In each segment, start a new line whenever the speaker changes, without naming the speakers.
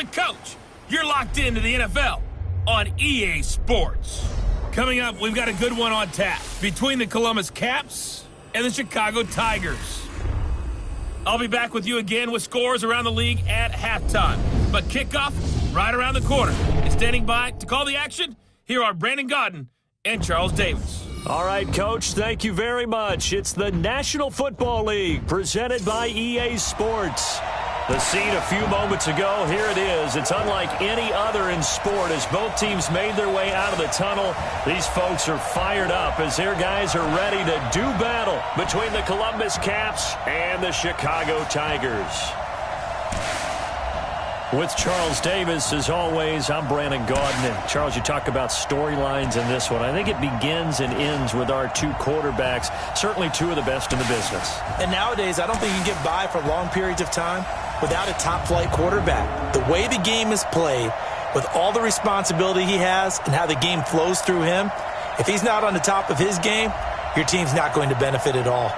the coach. You're locked into the NFL on EA Sports. Coming up, we've got a good one on tap between the Columbus Caps and the Chicago Tigers. I'll be back with you again with scores around the league at halftime. But kickoff right around the corner. And standing by to call the action, here are Brandon Gaudin and Charles Davis.
All right, Coach, thank you very much. It's the National Football League presented by EA Sports. The scene a few moments ago, here it is. It's unlike any other in sport as both teams made their way out of the tunnel. These folks are fired up as their guys are ready to do battle between the Columbus Caps and the Chicago Tigers. With Charles Davis, as always, I'm Brandon Gaudin. And Charles, you talk about storylines in this one. I think it begins and ends with our two quarterbacks, certainly two of the best in the business.
And nowadays, I don't think you can get by for long periods of time without a top-flight quarterback. The way the game is played, with all the responsibility he has and how the game flows through him, if he's not on the top of his game, your team's not going to benefit at all.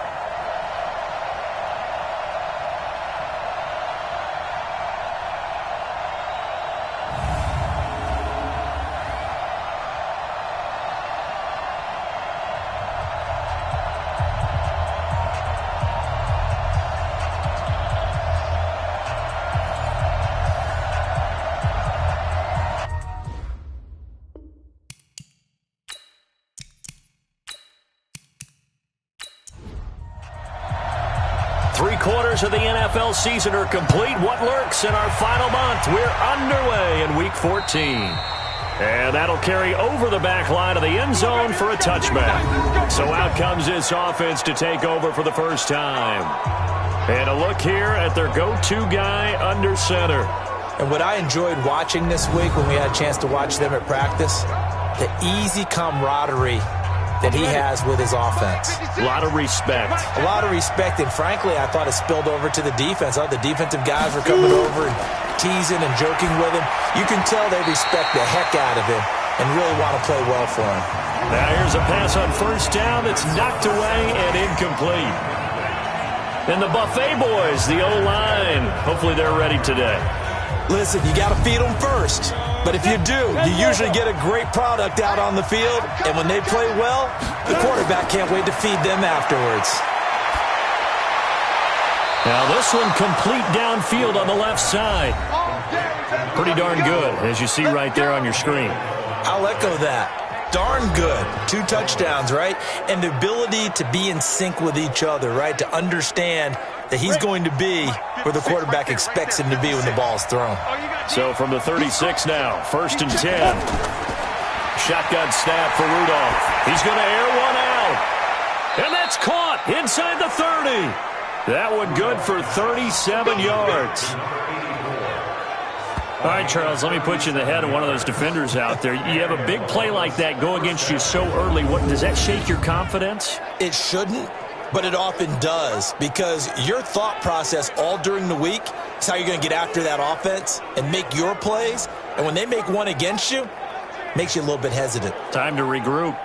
Of the NFL season are complete. What lurks in our final month? We're underway in Week 14. And that'll carry over the back line of the end zone for a touchback. So out comes this offense to take over for the first time. And a look here at their go-to guy under center.
And what I enjoyed watching this week when we had a chance to watch them at practice, the easy camaraderie that he has with his offense.
A lot of respect.
A lot of respect, and frankly, I thought it spilled over to the defense. The defensive guys were coming over and teasing and joking with him. You can tell they respect the heck out of him and really want to play well for him.
Now here's a pass on first down that's knocked away and incomplete. And the Buffet boys, the O-line, hopefully they're ready today.
Listen, you got to feed them first. But if you do, you usually get a great product out on the field. And when they play well, the quarterback can't wait to feed them afterwards.
Now this one complete downfield on the left side. Pretty darn good, as you see right there on your screen.
I'll echo that. Darn good. 2 touchdowns, right? And the ability to be in sync with each other, right? To understand that he's going to be where the quarterback expects him to be when the ball's thrown.
So from the 36 now, 1st and 10. Shotgun snap for Rudolph. He's going to air one out. And that's caught inside the 30. That one good for 37 yards. All right, Charles, let me put you in the head of one of those defenders out there. You have a big play like that go against you so early. What, does that shake your confidence?
It shouldn't, but it often does, because your thought process all during the week is how you're going to get after that offense and make your plays. And when they make one against you, it makes you a little bit hesitant.
Time to regroup.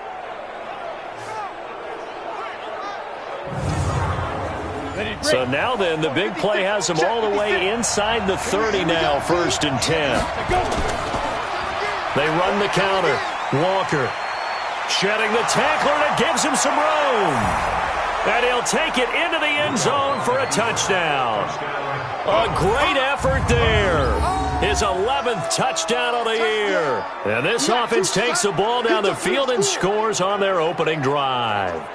So now then, the big play has them all the way inside the 30 now, 1st and 10. They run the counter. Walker shedding the tackler, and it gives him some room. And he'll take it into the end zone for a touchdown. A great effort there. His 11th touchdown of the year. And this offense takes the ball down the field and scores on their opening drive.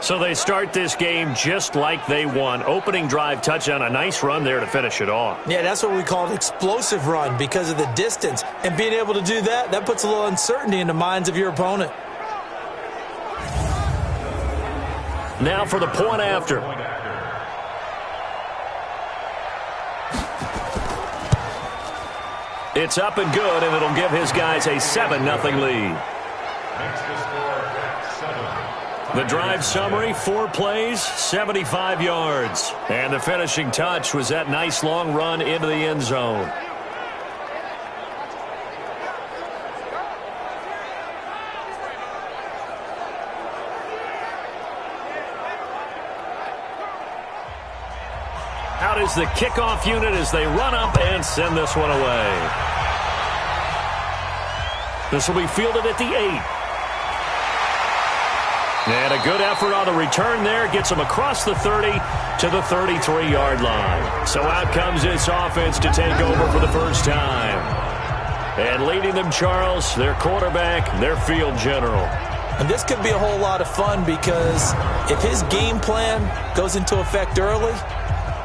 So they start this game just like they won. Opening drive touchdown, a nice run there to finish it off.
Yeah, that's what we call an explosive run because of the distance. And being able to do that, that puts a little uncertainty in the minds of your opponent.
Now for the point after. It's up and good, and it'll give his guys a 7-0 lead. The drive summary, 4 plays, 75 yards. And the finishing touch was that nice long run into the end zone. Out is the kickoff unit as they run up and send this one away. This will be fielded at the 8. And a good effort on the return there. Gets them across the 30 to the 33-yard line. So out comes this offense to take over for the first time. And leading them, Charles, their quarterback, their field general.
And this could be a whole lot of fun because if his game plan goes into effect early,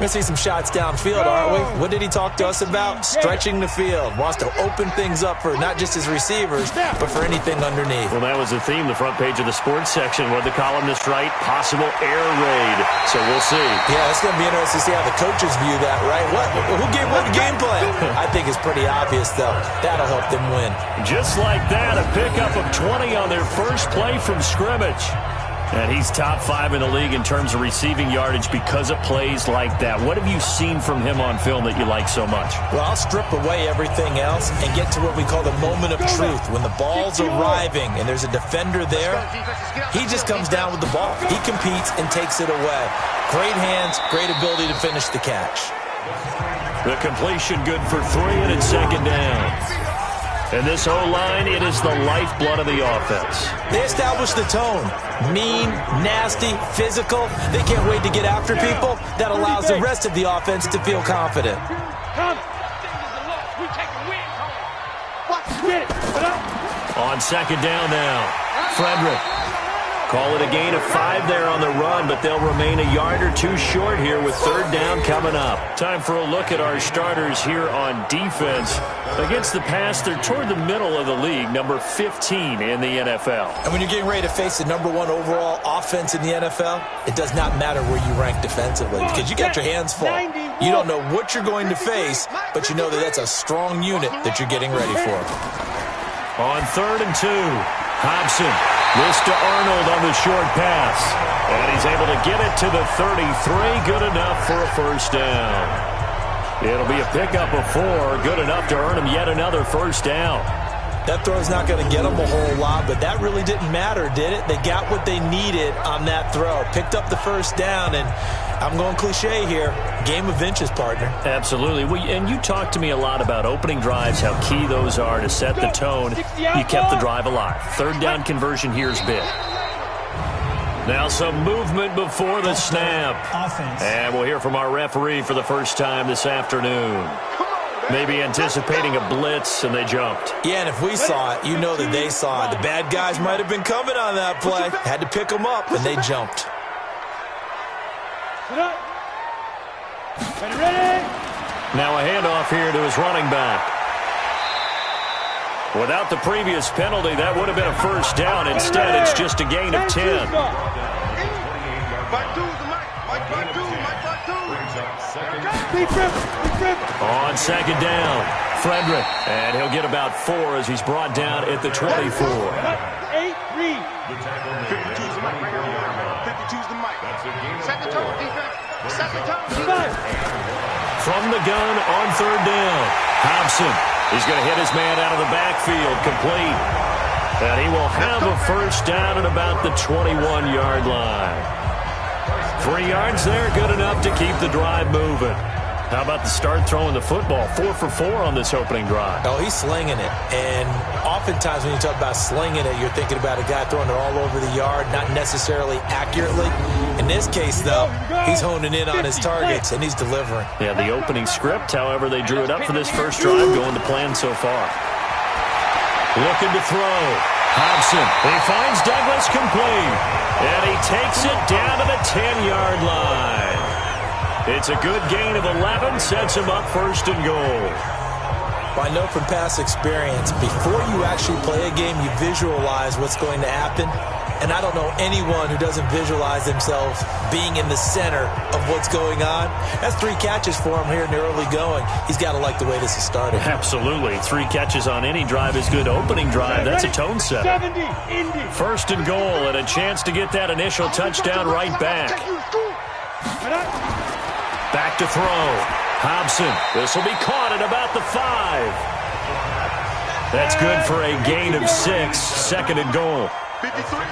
we're going to see some shots downfield, aren't we? What did he talk to us about? Stretching the field. Wants to open things up for not just his receivers, but for anything underneath.
Well, that was the theme, the front page of the sports section. What the columnist write? Possible air raid. So we'll see.
Yeah, it's going to be interesting to see how the coaches view that, right? Who gave what game plan? I think it's pretty obvious, though. That'll help them win.
Just like that, a pickup of 20 on their first play from scrimmage. And he's top 5 in the league in terms of receiving yardage because of plays like that. What have you seen from him on film that you like so much?
Well, I'll strip away everything else and get to what we call the moment of truth. When the ball's arriving and there's a defender there, he just comes down with the ball. He competes and takes it away. Great hands, great ability to finish the catch.
The completion good for 3, and it's second down. And this O-line, it is the lifeblood of the offense.
They establish the tone. Mean, nasty, physical. They can't wait to get after people. That allows the rest of the offense to feel confident.
On second down now, Frederick. Call it a gain of 5 there on the run, but they'll remain a yard or 2 short here with third down coming up. Time for a look at our starters here on defense. Against the pass, they're toward the middle of the league, number 15 in the NFL.
And when you're getting ready to face the number 1 overall offense in the NFL, it does not matter where you rank defensively because you got your hands full. You don't know what you're going to face, but you know that that's a strong unit that you're getting ready for.
On 3rd and 2, Hobson. This to Arnold on the short pass. And he's able to get it to the 33. Good enough for a first down. It'll be a pickup of 4. Good enough to earn him yet another first down.
That throw's not going to get them a whole lot, but that really didn't matter, did it? They got what they needed on that throw. Picked up the first down, and I'm going cliche here. Game of inches, partner.
Absolutely. And you talked to me a lot about opening drives, how key those are to set the tone. You kept the drive alive. Third down conversion here is big. Now some movement before the snap. And we'll hear from our referee for the first time this afternoon. Maybe anticipating a blitz, and they jumped.
Yeah, and if we saw it, you know that they saw it. The bad guys might have been coming on that play. Had to pick them up, and they jumped.
Now a handoff here to his running back. Without the previous penalty, that would have been a first down. Instead, it's just a gain of 10. On second down, Frederick. And he'll get about 4 as he's brought down at the 24.
52's the mic right now. 52's the mic. Set the tone, defense. Set the tone.
From the gun on third down, Hobson. He's going to hit his man out of the backfield, complete. And he will have a first down at about the 21-yard line. 3 yards there, good enough to keep the drive moving. How about the start throwing the football? 4 for 4 on this opening drive.
Oh, he's slinging it. And oftentimes when you talk about slinging it, you're thinking about a guy throwing it all over the yard, not necessarily accurately. In this case, though, he's honing in on his targets, and he's delivering.
Yeah, the opening script, however, they drew it up for this first drive, going to plan so far. Looking to throw. Hobson. He finds Douglas complete. And he takes it down to the 10-yard line. It's a good gain of 11, sets him up first and goal.
I know from past experience, before you actually play a game, you visualize what's going to happen. And I don't know anyone who doesn't visualize themselves being in the center of what's going on. That's 3 catches for him here in the early going. He's got to like the way this is started.
Absolutely. 3 catches on any drive is good. Opening drive, that's a tone setter. First and goal, and a chance to get that initial touchdown right back. Back to throw. Hobson. This will be caught at about the 5. That's good for a gain of 6. Second and goal.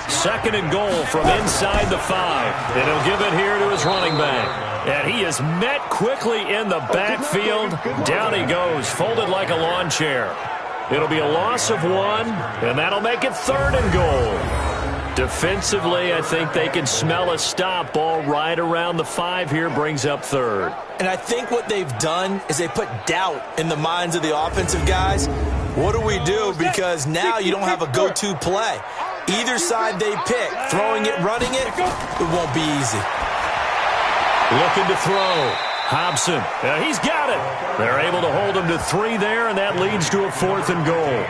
Second and goal from inside the 5. And he'll give it here to his running back. And he is met quickly in the backfield. Down he goes, folded like a lawn chair. It'll be a loss of 1, and that'll make it 3rd and goal. Defensively, I think they can smell a stop. Ball right around the 5 here brings up 3rd.
And I think what they've done is they put doubt in the minds of the offensive guys. What do we do? Because now you don't have a go-to play. Either side they pick, throwing it, running it, it won't be easy.
Looking to throw. Hobson, he's got it. They're able to hold him to 3 there, and that leads to a 4th and goal.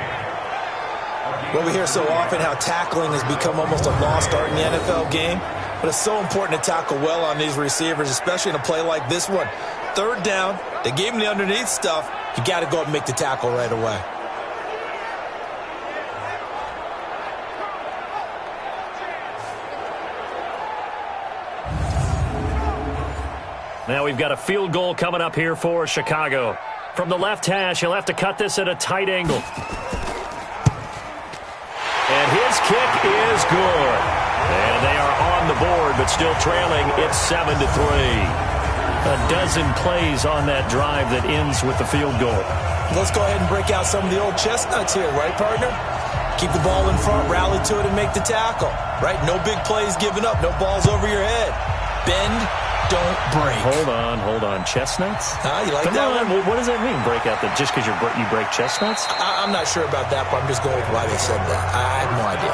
Well, we hear so often how tackling has become almost a lost art in the NFL game, but it's so important to tackle well on these receivers, especially in a play like this one. 3rd down, they gave him the underneath stuff. You got to go up and make the tackle right away.
Now we've got a field goal coming up here for Chicago. From the left hash, he'll have to cut this at a tight angle. And his kick is good. And they are on the board, but still trailing. It's 7-3. A dozen plays on that drive that ends with the field goal.
Let's go ahead and break out some of the old chestnuts here, right, partner? Keep the ball in front, rally to it, and make the tackle, right? No big plays given up, no balls over your head. Bend, don't break.
Hold on. Chestnuts?
You like
Come
that
on.
one?
What does that mean, break out? Just because you break chestnuts?
I'm not sure about that, but I'm just going with why they said that. I have no idea.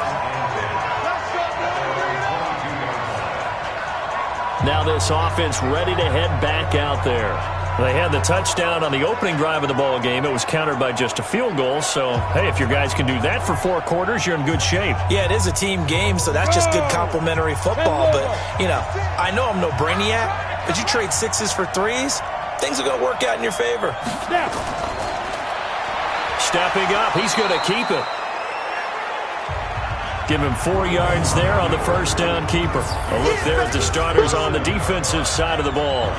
Now this offense ready to head back out there. They had the touchdown on the opening drive of the ball game. It was countered by just a field goal. So, hey, if your guys can do that for 4 quarters, you're in good shape.
Yeah, it is a team game, so that's just good complimentary football. But, you know, I know I'm no brainiac, but you trade 6s for 3s, things are going to work out in your favor.
Stepping up, he's going to keep it. Give him 4 yards there on the first down keeper. A look there at the starters on the defensive side of the ball.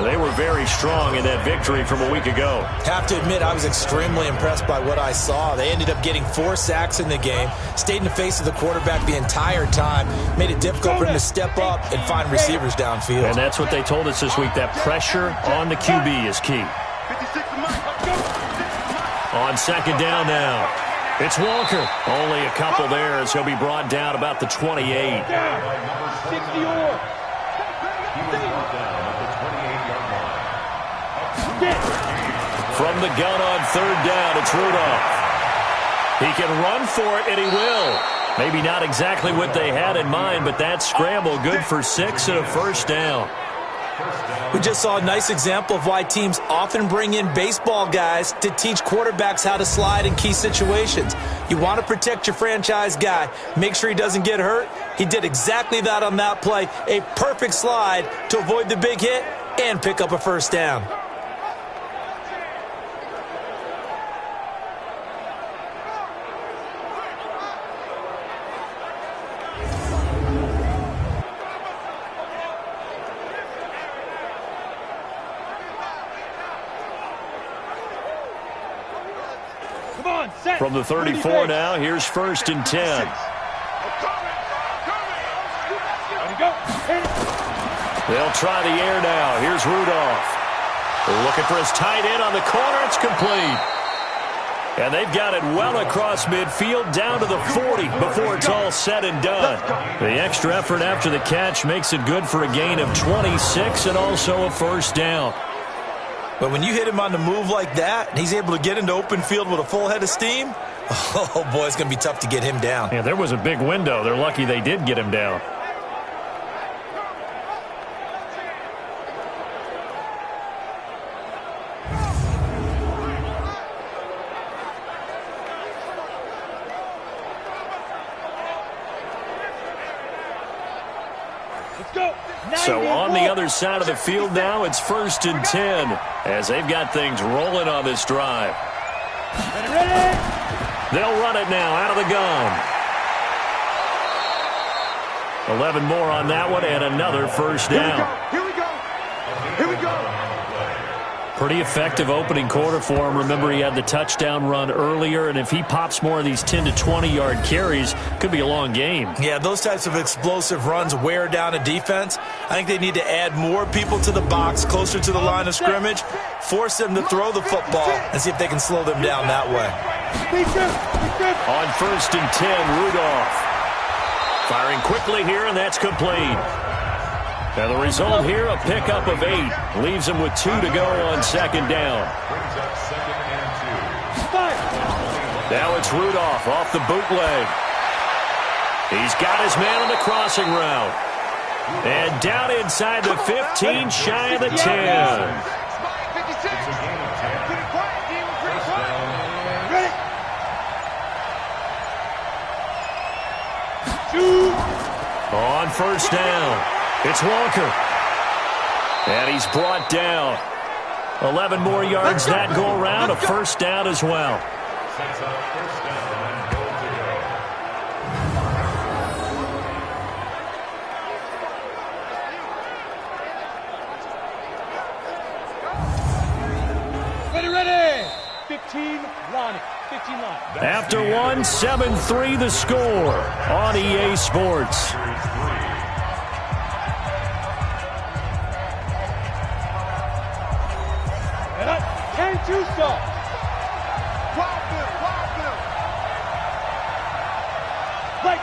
They were very strong in that victory from a week ago.
Have to admit, I was extremely impressed by what I saw. They ended up getting 4 sacks in the game, stayed in the face of the quarterback the entire time, made it difficult for him to step up and find receivers downfield.
And that's what they told us this week, that pressure on the QB is key. On second down now, it's Walker. Only a couple there as he'll be brought down about the 28. From the gun on third down, it's Rudolph. He can run for it, and he will. Maybe not exactly what they had in mind, but that scramble good for 6 and a first down.
We just saw a nice example of why teams often bring in baseball guys to teach quarterbacks how to slide in key situations. You want to protect your franchise guy. Make sure he doesn't get hurt. He did exactly that on that play. A perfect slide to avoid the big hit and pick up a first down.
From the 34 now, here's 1st and 10. They'll try the air now. Here's Rudolph. They're looking for his tight end on the corner. It's complete. And they've got it well across midfield down to the 40 before it's all said and done. The extra effort after the catch makes it good for a gain of 26 and also a first down.
But when you hit him on the move like that, and he's able to get into open field with a full head of steam, oh, boy, it's going to be tough to get him down.
Yeah, there was a big window. They're lucky they did get him down. So on the other side of the field now, it's 1st and 10 as they've got things rolling on this drive. They'll run it now out of the gun. 11 more on that one and another first down.
Here we go. Here we go.
Pretty effective opening quarter for him. Remember, he had the touchdown run earlier, and if he pops more of these 10 to 20-yard carries, could be a long game.
Yeah, those types of explosive runs wear down a defense. I think they need to add more people to the box, closer to the line of scrimmage, force them to throw the football, and see if they can slow them down that way.
On 1st and 10, Rudolph. Firing quickly here, and that's complete. And the result here, a pickup of 8. Leaves him with 2 to go on 2nd down. Now it's Rudolph off the bootleg. He's got his man on the crossing route. And down inside the 15, shy of the 10. On 1st down. It's Walker. And he's brought down. 11 more yards that go around. A 1st down as well.
Ready. 15 line. 15 line.
After 1, 7-3 the score on EA Sports.
Two stop. Right.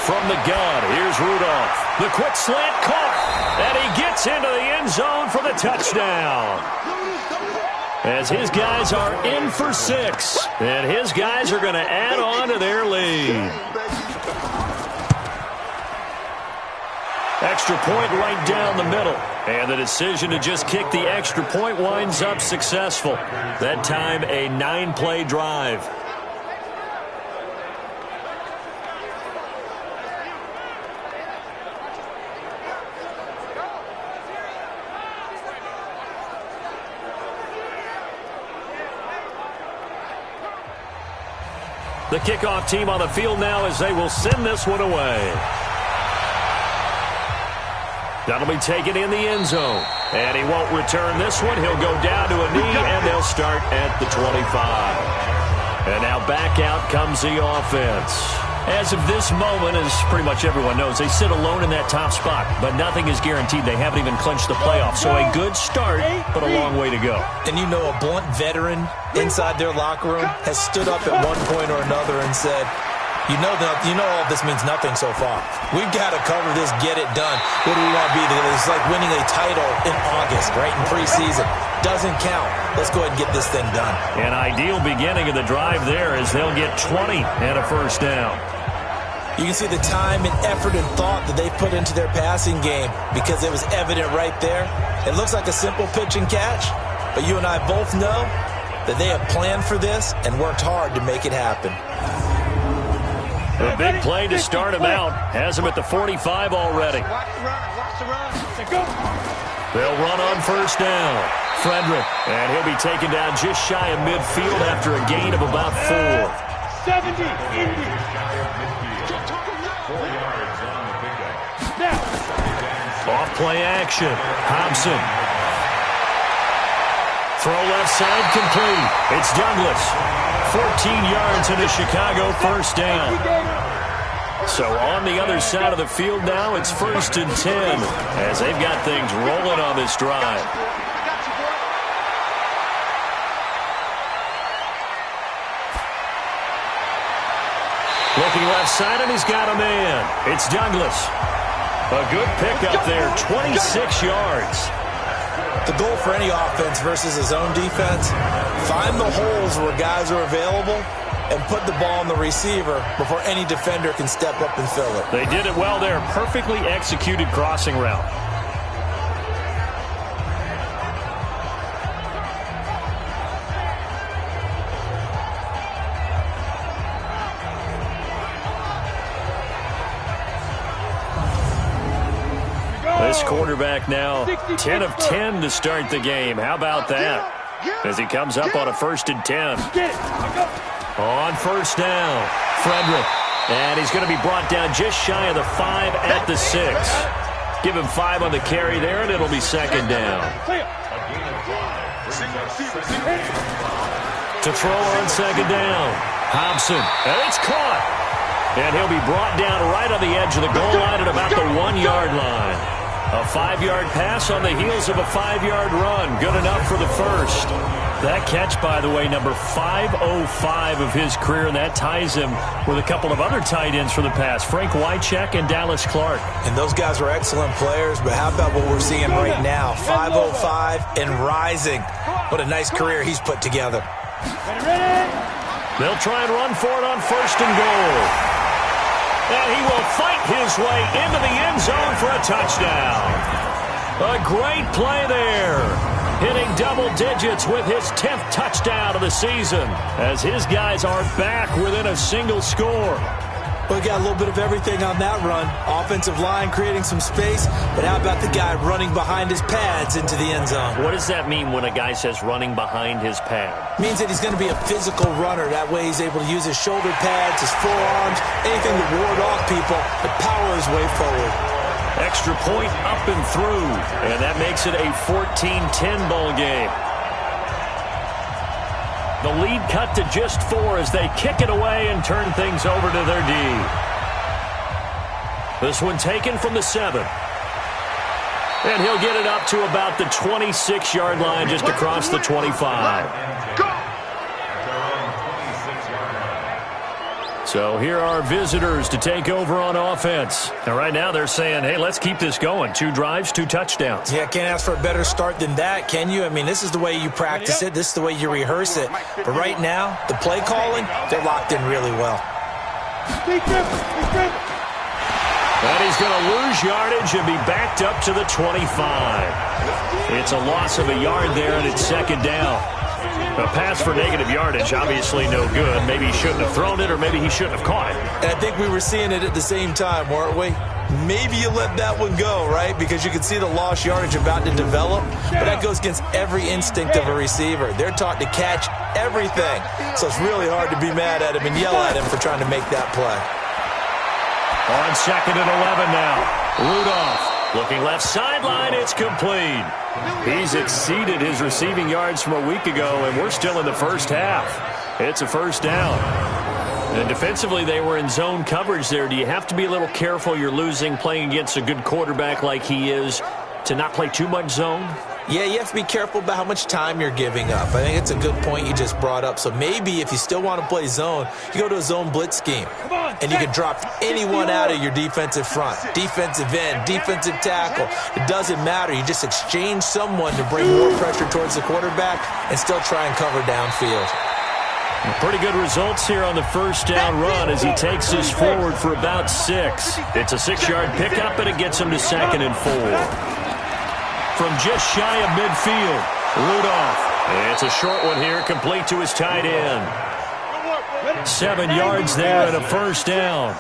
From the gun, here's Rudolph. The quick slant caught, and he gets into the end zone for the touchdown. As his guys are in for 6, and his guys are going to add on to their lead. Extra point right down the middle. And the decision to just kick the extra point winds up successful. That time, a 9-play drive. The kickoff team on the field now as they will send this one away. That'll be taken in the end zone. And he won't return this one. He'll go down to a knee, and they'll start at the 25. And now back out comes the offense. As of this moment, as pretty much everyone knows, they sit alone in that top spot. But nothing is guaranteed. They haven't even clinched the playoffs. So a good start, but a long way to go.
And you know, a blunt veteran inside their locker room has stood up at one point or another and said, You know all this means nothing so far. We've got to cover this, get it done. What do we want to be? It's like winning a title in August, right, in preseason. Doesn't count. Let's go ahead and get this thing done.
An ideal beginning of the drive there as they'll get 20 and a 1st down.
You can see the time and effort and thought that they put into their passing game because it was evident right there. It looks like a simple pitch and catch, but you and I both know that they have planned for this and worked hard to make it happen.
A big play to start him out. Has him at the 45 already. They'll run on 1st down. Frederick, and he'll be taken down just shy of midfield after a gain of about 4.
70, Indy.
Off play action. Hobson. Throw left side complete. It's Douglas. 14 yards and a Chicago 1st down. So on the other side of the field now, it's 1st and 10 as they've got things rolling on this drive. Looking left side, and he's got a man. It's Douglas. A good pickup there, 26 yards.
The goal for any offense versus a zone defense, find the holes where guys are available and put the ball on the receiver before any defender can step up and fill it.
They did it well there. Perfectly executed crossing route. This quarterback now 10 of 10 to start the game. How about that? As he comes up on a 1st and 10. On 1st down, Frederick. And he's going to be brought down just shy of the 5 at the 6. Give him 5 on the carry there, and it'll be second down. To throw on second down. Hobson, and it's caught. And he'll be brought down right on the edge of the goal line at about the 1-yard line. A 5-yard pass on the heels of a 5-yard run. Good enough for the first. That catch, by the way, number 505 of his career, and that ties him with a couple of other tight ends for the pass, Frank Wycheck and Dallas Clark.
And those guys were excellent players, but how about what we're seeing right now? 505 and rising. What a nice career he's put together.
They'll try and run for it on first and goal. And he will fight his way into the end zone for a touchdown. A great play there. Hitting double digits with his 10th touchdown of the season as his guys are back within a single score.
We got a little bit of everything on that run. Offensive line creating some space, but how about the guy running behind his pads into the end zone?
What does that mean when a guy says running behind his pad?
Means that he's going to be a physical runner. That way he's able to use his shoulder pads, his forearms, anything to ward off people, to power his way forward.
Extra point up and through, and that makes it a 14-10 ball game. The lead cut to just 4 as they kick it away and turn things over to their D. This one taken from the 7. And he'll get it up to about the 26-yard line just across the 25. So here are visitors to take over on offense. And right now they're saying, hey, let's keep this going. 2 drives, 2 touchdowns.
Yeah, can't ask for a better start than that, can you? I mean, this is the way you practice it. This is the way you rehearse it. But right now, the play calling, they're locked in really well.
And he's going to lose yardage and be backed up to the 25. It's a loss of a yard there, and it's second down. A pass for negative yardage, obviously no good. Maybe he shouldn't have thrown it, or maybe he shouldn't have caught it.
And I think we were seeing it at the same time, weren't we? Maybe you let that one go, right? Because you can see the lost yardage about to develop. But that goes against every instinct of a receiver. They're taught to catch everything. So it's really hard to be mad at him and yell at him for trying to make that play.
On second and 11 now. Rudolph looking left sideline. It's complete. He's exceeded his receiving yards from a week ago, and we're still in the first half. It's a first down. And defensively, they were in zone coverage there. Do you have to be a little careful you're losing playing against a good quarterback like he is to not play too much zone?
Yeah, you have to be careful about how much time you're giving up. I think it's a good point you just brought up. So maybe if you still want to play zone, you go to a zone blitz scheme. And you can drop anyone out of your defensive front. Defensive end, defensive tackle. It doesn't matter. You just exchange someone to bring more pressure towards the quarterback and still try and cover downfield.
Pretty good results here on the first down run as he takes this forward for about 6. It's a 6-yard pickup, and it gets him to second and 4. From just shy of midfield, Rudolph. It's a short one here, complete to his tight end. 7 yards there and a first down.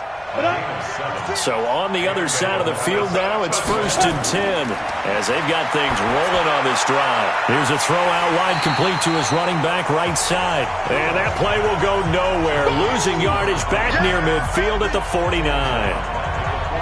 So on the other side of the field now, it's first and 10 as they've got things rolling on this drive. Here's a throw out wide, complete to his running back right side. And that play will go nowhere, losing yardage back near midfield at the 49.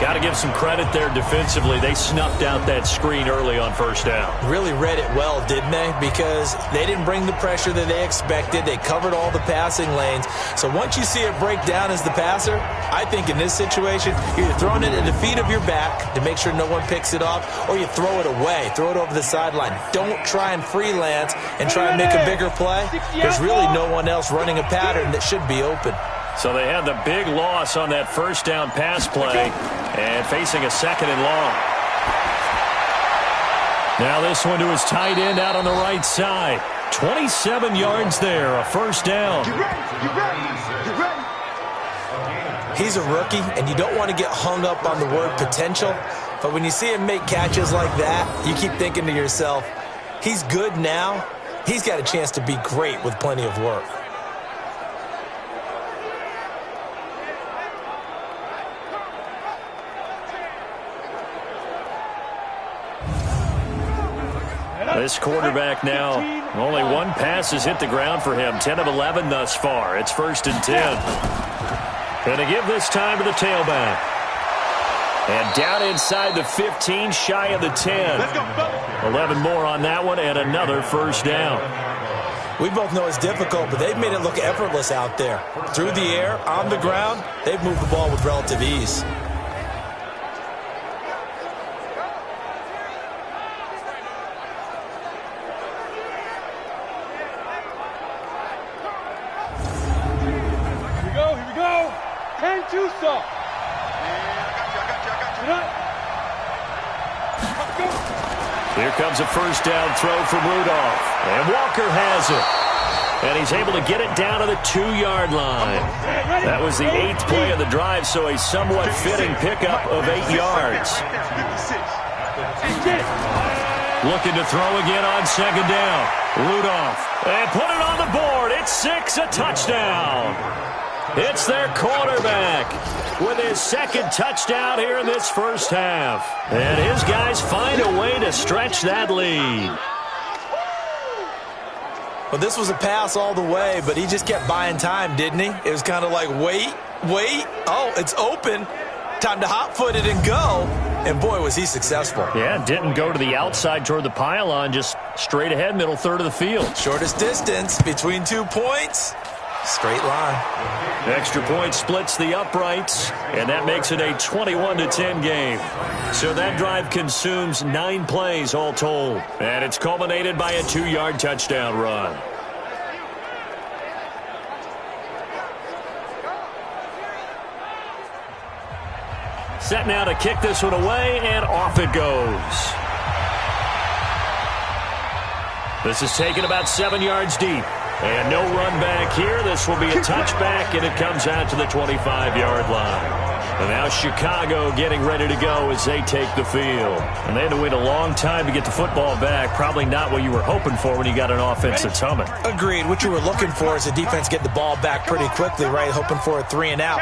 Got to give some credit there defensively. They snuffed out that screen early on first down.
Really read it well, didn't they? Because they didn't bring the pressure that they expected. They covered all the passing lanes. So once you see it break down as the passer, I think in this situation, you're either throwing it at the feet of your back to make sure no one picks it off, or you throw it away, throw it over the sideline. Don't try and freelance and try and make a bigger play. There's really no one else running a pattern that should be open.
So they had the big loss on that first down pass play and facing a second and long. Now this one to his tight end out on the right side. 27 yards there, a first down.
He's a rookie, and you don't want to get hung up on the word potential. But when you see him make catches like that, you keep thinking to yourself, he's good now. He's got a chance to be great with plenty of work.
This quarterback now, only one pass has hit the ground for him. 10 of 11 thus far. It's first and 10. And to give this time to the tailback. And down inside the 15, shy of the 10.
Let's go, fellas.
11 more on that one, and another first down.
We both know it's difficult, but they've made it look effortless out there. Through the air, on the ground, they've moved the ball with relative ease.
Here we go. 10-2 stop.
Here comes a first down throw from Rudolph. And Walker has it. And he's able to get it down to the 2-yard line. That was the 8th play of the drive, so a somewhat fitting pickup of 8 yards. Looking to throw again on second down. Rudolph. And put it on the board. It's 6, a touchdown. It's their quarterback with his second touchdown here in this first half. And his guys find a way to stretch that lead.
Well, this was a pass all the way, but he just kept buying time, didn't he? It was kind of like, wait. Oh, it's open. Time to hot-foot it and go. And, boy, was he successful.
Yeah, didn't go to the outside toward the pylon, just straight ahead, middle third of the field.
Shortest distance between 2 points. Straight line.
Extra point splits the uprights, and that makes it a 21-10 game. So that drive consumes 9 plays all told, and it's culminated by a 2-yard touchdown run. Set now to kick this one away, and off it goes. This is taken about 7 yards deep. And no run back here. This will be a touchback, and it comes out to the 25-yard line. And now Chicago getting ready to go as they take the field. And they had to wait a long time to get the football back. Probably not what you were hoping for when you got an offense that's humming.
Agreed. What you were looking for is the defense get the ball back pretty quickly, right? Hoping for a 3 and out.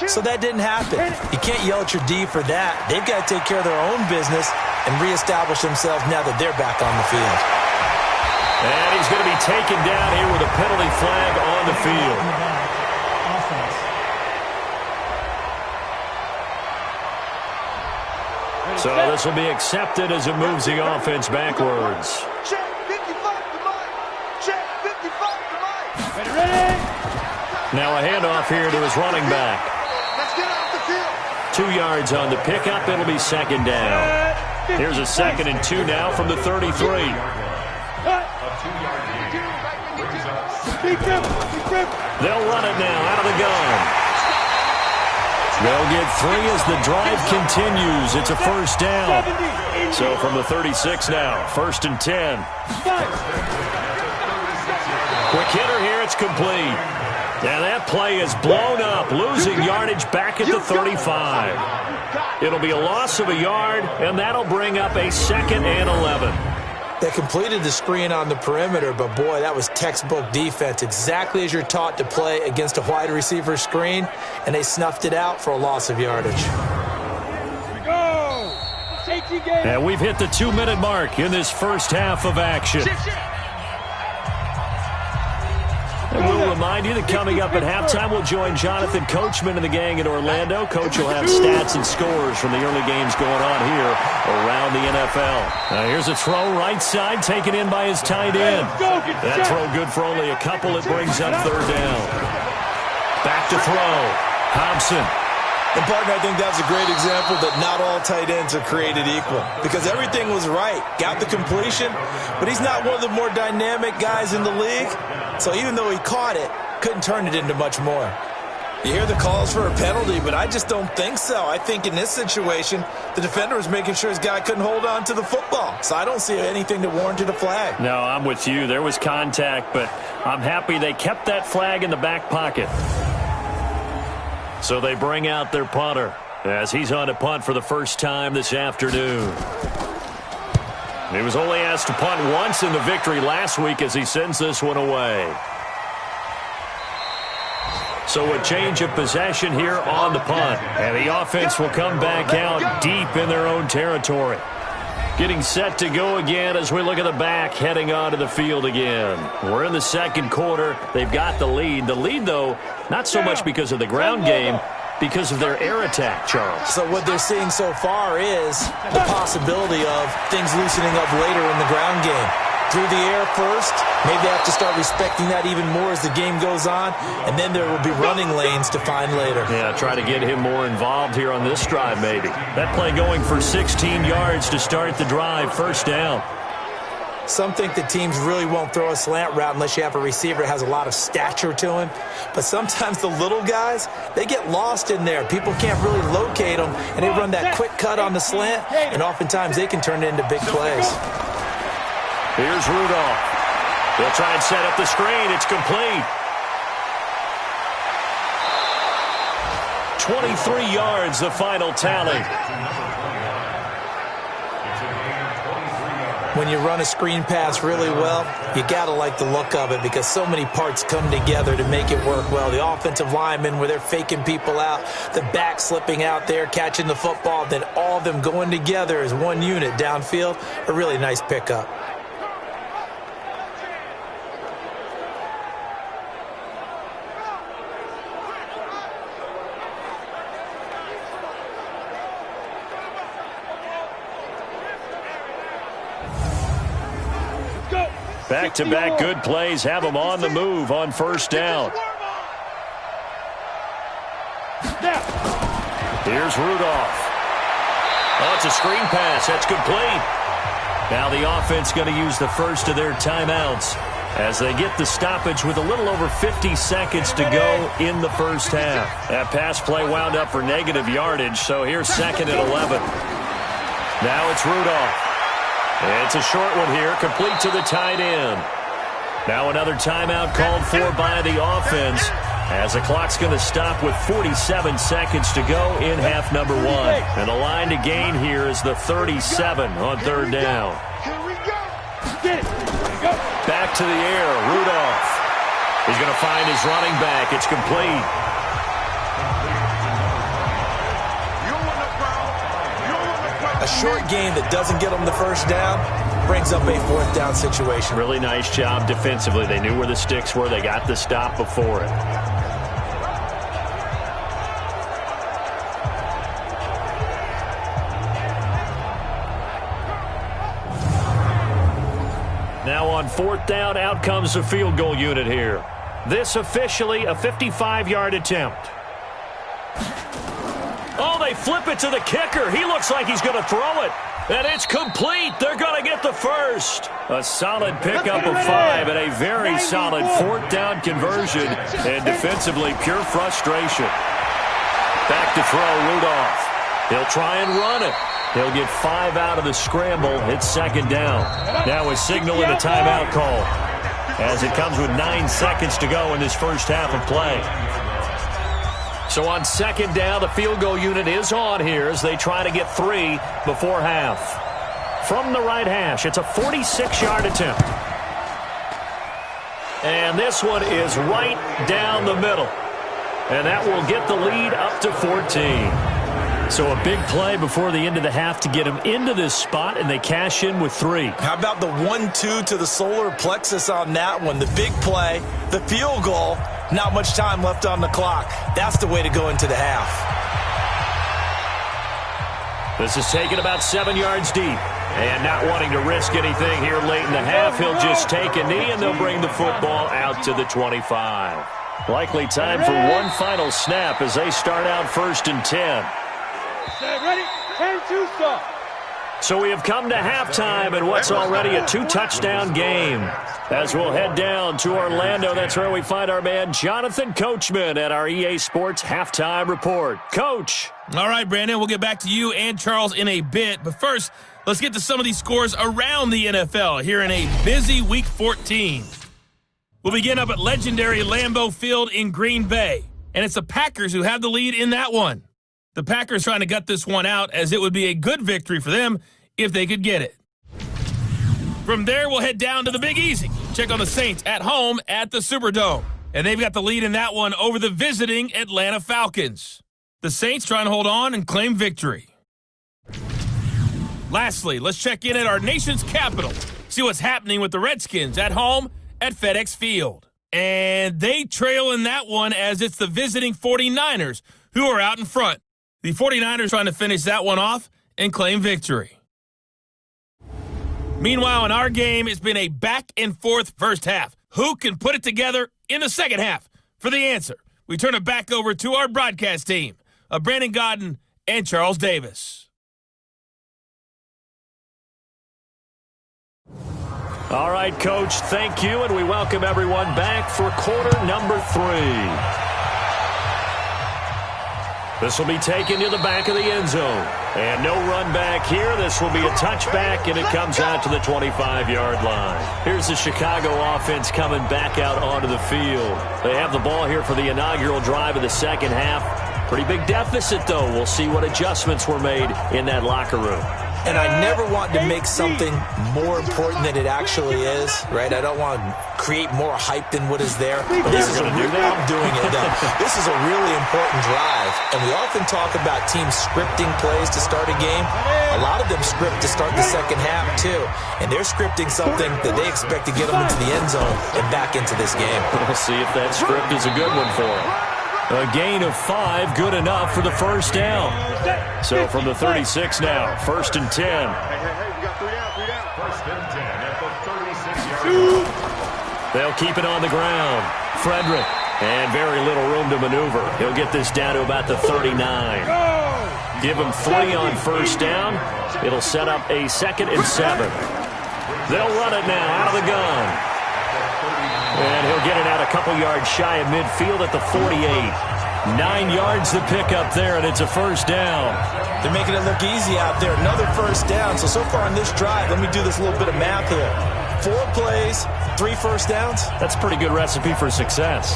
So that didn't happen. You can't yell at your D for that. They've got to take care of their own business and reestablish themselves now that they're back on the field.
And he's going to be taken down here with a penalty flag on the field. So this will be accepted as it moves the offense backwards.
Check 55 to Mike. Check 55 to Mike.
Ready?
Now a handoff here to his running back.
Let's get off the field.
2 yards on the pickup. It'll be second down. Here's a 2nd and 2 now from the 33. They'll run it now out of the gun. They'll get 3 as the drive continues. It's a first down. So from the 36 now, 1st and 10. Quick hitter here, it's complete. And that play is blown up, losing yardage back at the 35. It'll be a loss of a yard, and that'll bring up a 2nd and 11.
They completed the screen on the perimeter, but, boy, that was textbook defense, exactly as you're taught to play against a wide receiver screen, and they snuffed it out for a loss of yardage.
Here we go. Safety game.
And we've hit the 2-minute mark in this first half of action. And we'll remind you that coming up at halftime, we'll join Jonathan Coachman and the gang in Orlando. Coach will have stats and scores from the early games going on here around the NFL. Now here's a throw right side, taken in by his tight end. That throw good for only a couple. It brings up 3rd down. Back to throw. Hobson.
And, partner, I think that's a great example that not all tight ends are created equal because everything was right. Got the completion, but he's not one of the more dynamic guys in the league. So even though he caught it, couldn't turn it into much more. You hear the calls for a penalty, but I just don't think so. I think in this situation, the defender was making sure his guy couldn't hold on to the football. So I don't see anything that warranted a flag.
No, I'm with you. There was contact, but I'm happy they kept that flag in the back pocket. So they bring out their punter as he's on to punt for the first time this afternoon. He was only asked to punt once in the victory last week as he sends this one away. So a change of possession here on the punt. And the offense will come back out deep in their own territory. Getting set to go again as we look at the back, heading onto the field again. We're in the second quarter. They've got the lead. The lead, though, not so much because of the ground game, because of their air attack, Charles.
So what they're seeing so far is the possibility of things loosening up later in the ground game. Through the air first, maybe they have to start respecting that even more as the game goes on, and then there will be running lanes to find later.
Yeah, try to get him more involved here on this drive, maybe. That play going for 16 yards to start the drive, first down.
Some think that teams really won't throw a slant route unless you have a receiver that has a lot of stature to him. But sometimes the little guys, they get lost in there. People can't really locate them, and they run that quick cut on the slant, and oftentimes they can turn it into big plays.
Here's Rudolph. They'll try and set up the screen. It's complete. 23 yards, the final tally.
When you run a screen pass really well, you got to like the look of it because so many parts come together to make it work well. The offensive linemen, where they're faking people out, the back slipping out there, catching the football, then all of them going together as one unit downfield, a really nice pickup.
Back-to-back good plays have them on the move on first down. Here's Rudolph. Oh, it's a screen pass. That's complete. Now the offense going to use the first of their timeouts as they get the stoppage with a little over 50 seconds to go in the first half. That pass play wound up for negative yardage, so here's second and 11. Now it's Rudolph. It's a short one here, complete to the tight end. Now another timeout called for by the offense as the clock's going to stop with 47 seconds to go in half number one. And the line to gain here is the 37 on third down. Back to the air, Rudolph. He's going to find his running back. It's complete.
A short game that doesn't get them the first down brings up a fourth down situation.
Really nice job defensively. They knew where the sticks were. They got the stop before it. Now on fourth down, out comes the field goal unit here. This officially a 55-yard attempt. Oh, they flip it to the kicker. He looks like he's going to throw it. And it's complete. They're going to get the first. A solid pickup of 5 and a very solid fourth down conversion. And defensively, pure frustration. Back to throw, Rudolph. He'll try and run it. He'll get 5 out of the scramble. It's second down. Now a signal in the timeout call as it comes with 9 seconds to go in this first half of play. So on second down, the field goal unit is on here as they try to get 3 before half. From the right hash, it's a 46-yard attempt. And this one is right down the middle. And that will get the lead up to 14. So a big play before the end of the half to get them into this spot, and they cash in with 3.
How about the 1-2 to the solar plexus on that one? The big play, the field goal, not much time left on the clock. That's the way to go into the half.
This is taken about 7 yards deep. And not wanting to risk anything here late in the half, he'll just take a knee, and they'll bring the football out to the 25. Likely time for one final snap as they start out 1st and 10.
Ready? 10-2 stop.
So we have come to halftime in what's already a 2-touchdown game. As we'll head down to Orlando, that's where we find our man Jonathan Coachman at our EA Sports Halftime Report. Coach.
All right, Brandon, we'll get back to you and Charles in a bit. But first, let's get to some of these scores around the NFL here in a busy Week 14. We'll begin up at legendary Lambeau Field in Green Bay. And it's the Packers who have the lead in that one. The Packers trying to gut this one out as it would be a good victory for them if they could get it. From there, we'll head down to the Big Easy. Check on the Saints at home at the Superdome. And they've got the lead in that one over the visiting Atlanta Falcons. The Saints trying to hold on and claim victory. Lastly, let's check in at our nation's capital. See what's happening with the Redskins at home at FedEx Field. And they trail in that one as it's the visiting 49ers who are out in front. The 49ers trying to finish that one off and claim victory. Meanwhile, in our game, it's been a back-and-forth first half. Who can put it together in the second half? For the answer, we turn it back over to our broadcast team of Brandon Godden and Charles Davis.
All right, Coach, thank you, and we welcome everyone back for quarter number 3. This will be taken to the back of the end zone. And no run back here. This will be a touchback, and it comes out to the 25-yard line. Here's the Chicago offense coming back out onto the field. They have the ball here for the inaugural drive of the second half. Pretty big deficit, though. We'll see what adjustments were made in that locker room.
And I never want to make something more important than it actually is, right? I don't want to create more hype than what is there. But this is I'm doing it. This is a really important drive. And we often talk about teams scripting plays to start a game. A lot of them script to start the second half, too. And they're scripting something that they expect to get them into the end zone and back into this game.
We'll see if that script is a good one for them. A gain of 5, good enough for the first down. So from the 36 now, 1st and 10.
Hey, we got 3 down. 1st and 10 at the 36-yard line.
They'll keep it on the ground. Frederick, and very little room to maneuver. He'll get this down to about the 39. Give him 3 on first down. It'll set up a 2nd and 7. They'll run it now out of the gun. And he'll get it out a couple yards shy of midfield at the 48. 9 yards to pick up there, and it's a first down.
They're making it look easy out there. Another first down. So far in this drive, let me do this little bit of math here. 4 plays, 3 first downs.
That's a pretty good recipe for success.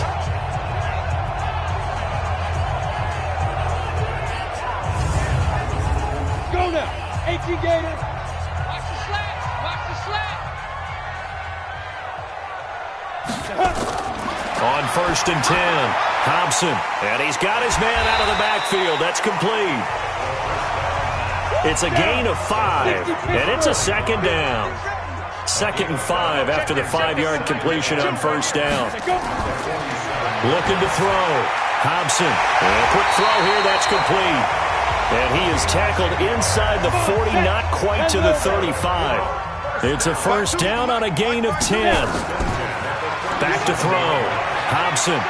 Go now. 18 Gators. Watch the slat. Watch the slat.
On 1st and 10, Thompson, and he's got his man out of the backfield. That's complete. It's a gain of 5, and it's a 2nd down. 2nd and 5 after the 5-yard completion on first down. Looking to throw. Thompson, and a quick throw here, that's complete. And he is tackled inside the 40, not quite to the 35. It's a first down on a gain of 10. Back to throw. Hobson.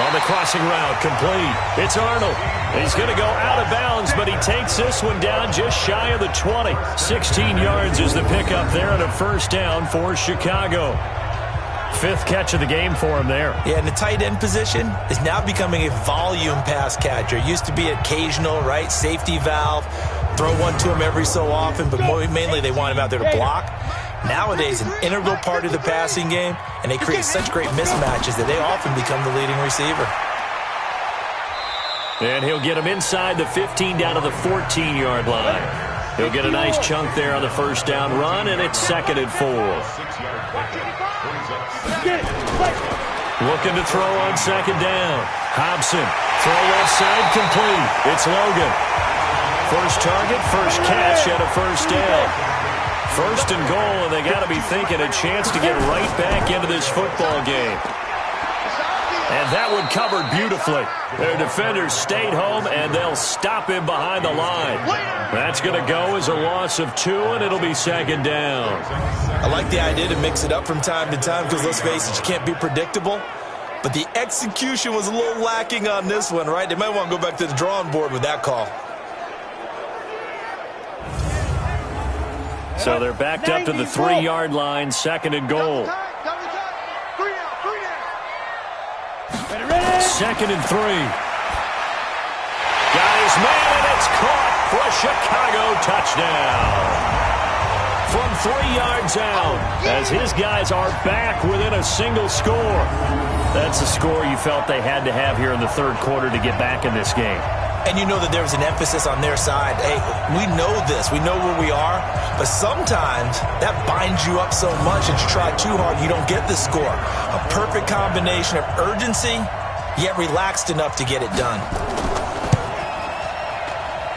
On the crossing route, complete. It's Arnold. He's going to go out of bounds, but he takes this one down just shy of the 20. 16 yards is the pickup there and a first down for Chicago. 5th catch of the game for him there.
Yeah, and the tight end position is now becoming a volume pass catcher. Used to be occasional, right? Safety valve. Throw one to him every so often, but mainly they want him out there to block. Nowadays, an integral part of the passing game, and they create such great mismatches that they often become the leading receiver.
And he'll get him inside the 15 down to the 14-yard line. He'll get a nice chunk there on the first down run, and it's 2nd and 4. Looking to throw on 2nd down. Hobson, throw left side, complete. It's Logan. First target, first catch, and a first down. 1st and goal, and they got to be thinking a chance to get right back into this football game. And that one covered beautifully. Their defenders stayed home, and they'll stop him behind the line. That's going to go as a loss of 2, and it'll be 2nd down.
I like the idea to mix it up from time to time because, let's face it, you can't be predictable. But the execution was a little lacking on this one, right? They might want to go back to the drawing board with that call.
So they're backed up to the 3-yard line, 2nd and goal. 2nd and 3. Got his man, and it's caught for a Chicago touchdown. From 3 yards out, as his guys are back within a single score. That's a score you felt they had to have here in the 3rd quarter to get back in this game.
And you know that there was an emphasis on their side. Hey, we know this. We know where we are. But sometimes that binds you up so much that you try too hard, you don't get the score. A perfect combination of urgency, yet relaxed enough to get it done.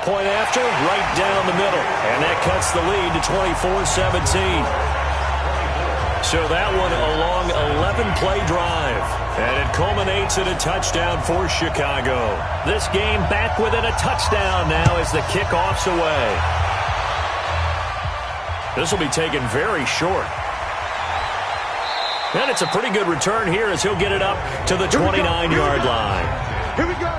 Point after, right down the middle. And that cuts the lead to 24-17. So that one a long 11-play drive. And it culminates in a touchdown for Chicago. This game back within a touchdown now as the kickoff's away. This will be taken very short. And it's a pretty good return here as he'll get it up to the 29-yard line.
Here we go.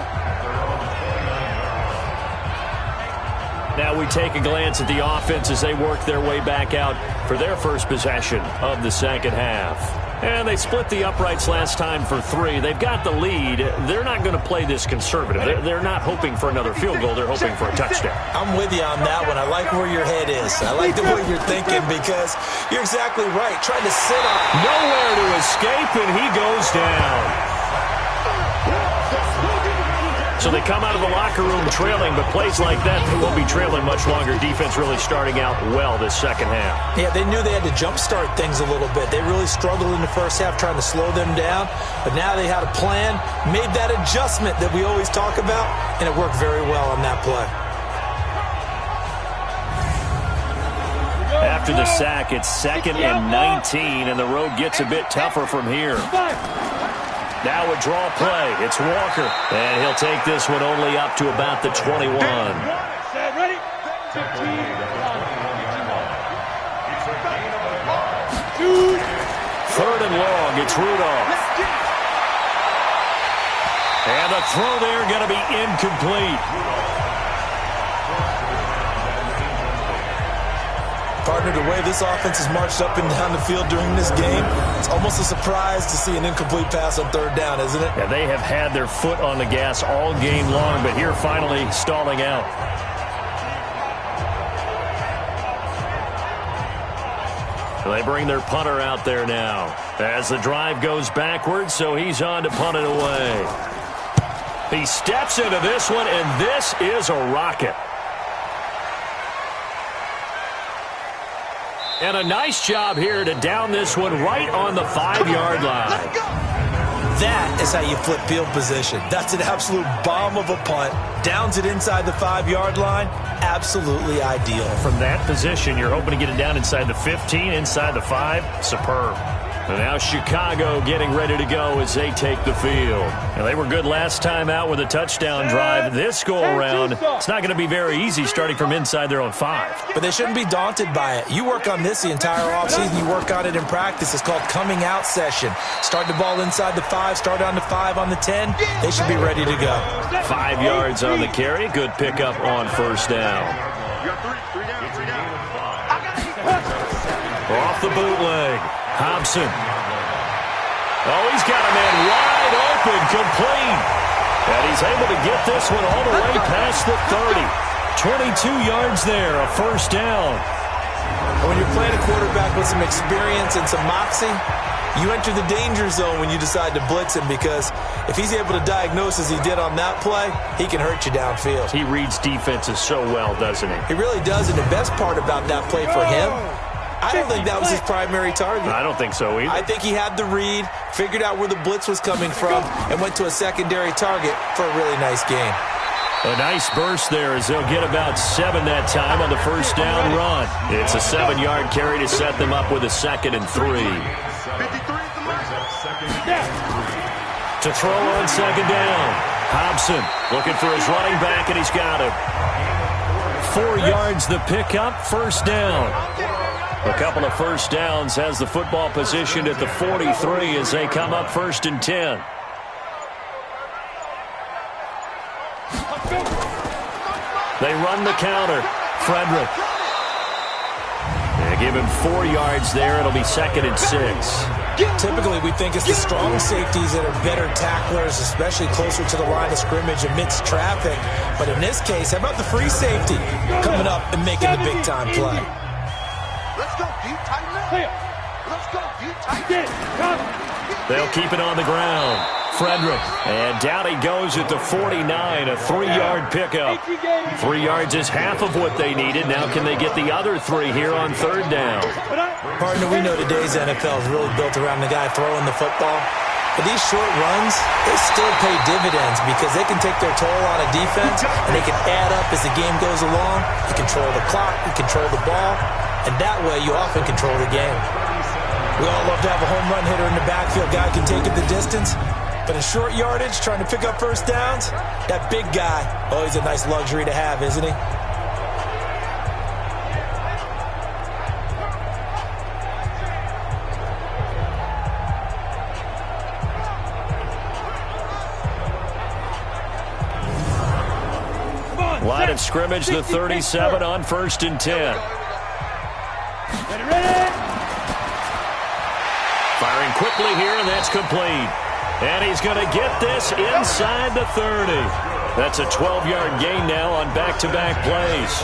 Now we take a glance at the offense as they work their way back out for their first possession of the second half. And they split the uprights last time for 3. They've got the lead. They're not going to play this conservative. They're not hoping for another field goal. They're hoping for a touchdown.
I'm with you on that one. I like where your head is. I like the way you're thinking because you're exactly right. Trying to sit up.
Nowhere to escape, and he goes down. So they come out of the locker room trailing, but plays like that, they won't be trailing much longer. Defense really starting out well this second half.
Yeah, they knew they had to jumpstart things a little bit. They really struggled in the first half trying to slow them down, but now they had a plan, made that adjustment that we always talk about, and it worked very well on that play.
After the sack, it's 2nd and 19, and the road gets a bit tougher from here. Now a draw play. It's Walker. And he'll take this one only up to about the 21.
Ready? 15.
3rd and long. It's Rudolph. And the throw there going to be incomplete.
Partner, the way this offense has marched up and down the field during this game, it's almost a surprise to see an incomplete pass on 3rd down, isn't it?
Yeah, they have had their foot on the gas all game long, but here finally stalling out. They bring their punter out there now as the drive goes backwards, so he's on to punt it away. He steps into this one, and this is a rocket. And a nice job here to down this one right on the 5-yard line.
That is how you flip field position. That's an absolute bomb of a punt. Downs it inside the 5-yard line. Absolutely ideal.
From that position, you're hoping to get it down inside the 15, inside the 5. Superb. And now Chicago getting ready to go as they take the field. And they were good last time out with a touchdown drive. This go-around, it's not going to be very easy starting from inside their own 5.
But they shouldn't be daunted by it. You work on this the entire offseason. You work on it in practice. It's called coming out session. Start the ball inside the 5, start on the 5 on the 10. They should be ready to go.
5 yards on the carry. Good pickup on 1st down.
You got 3 down.
Off the bootleg. Hobson. Oh, he's got a man wide open, complete. And he's able to get this one all the way past the 30. 22 yards there, a 1st down.
When you're playing a quarterback with some experience and some moxie, you enter the danger zone when you decide to blitz him because if he's able to diagnose as he did on that play, he can hurt you downfield.
He reads defenses so well, doesn't he?
He really does, and the best part about that play for him, I don't think that was his primary target.
I don't think so either.
I think he had the read, figured out where the blitz was coming from, and went to a secondary target for a really nice game.
A nice burst there as they'll get about 7 that time on the 1st down run. It's a 7-yard carry to set them up with a 2nd and 3.
53 is the mark.
To throw on 2nd down. Hobson looking for his running back, and he's got him. 4 yards the pickup, 1st down. A couple of 1st downs has the football positioned at the 43 as they come up 1st and 10. They run the counter. Frederick. They give him 4 yards there. It'll be 2nd and 6.
Typically, we think it's the strong safeties that are better tacklers, especially closer to the line of scrimmage amidst traffic. But in this case, how about the free safety coming up and making the big-time play?
Let's go, deep, tighten up. Let's go, deep, tighten up.
They'll keep it on the ground. Frederick. And down he goes at the 49, a 3-yard pickup. 3 yards is half of what they needed. Now can they get the other 3 here on 3rd down?
Partner, we know today's NFL is really built around the guy throwing the football. But these short runs, they still pay dividends because they can take their toll on a defense, and they can add up as the game goes along. You control the clock, you control the ball, and that way you often control the game. We all love to have a home run hitter in the backfield. Guy can take it the distance. But in short yardage, trying to pick up first downs, that big guy, oh, he's a nice luxury to have, isn't he?
Line of scrimmage, the 37 on 1st and 10.
Ready.
Firing quickly here, and that's complete. And he's going to get this inside the 30. That's a 12-yard gain now on back-to-back plays.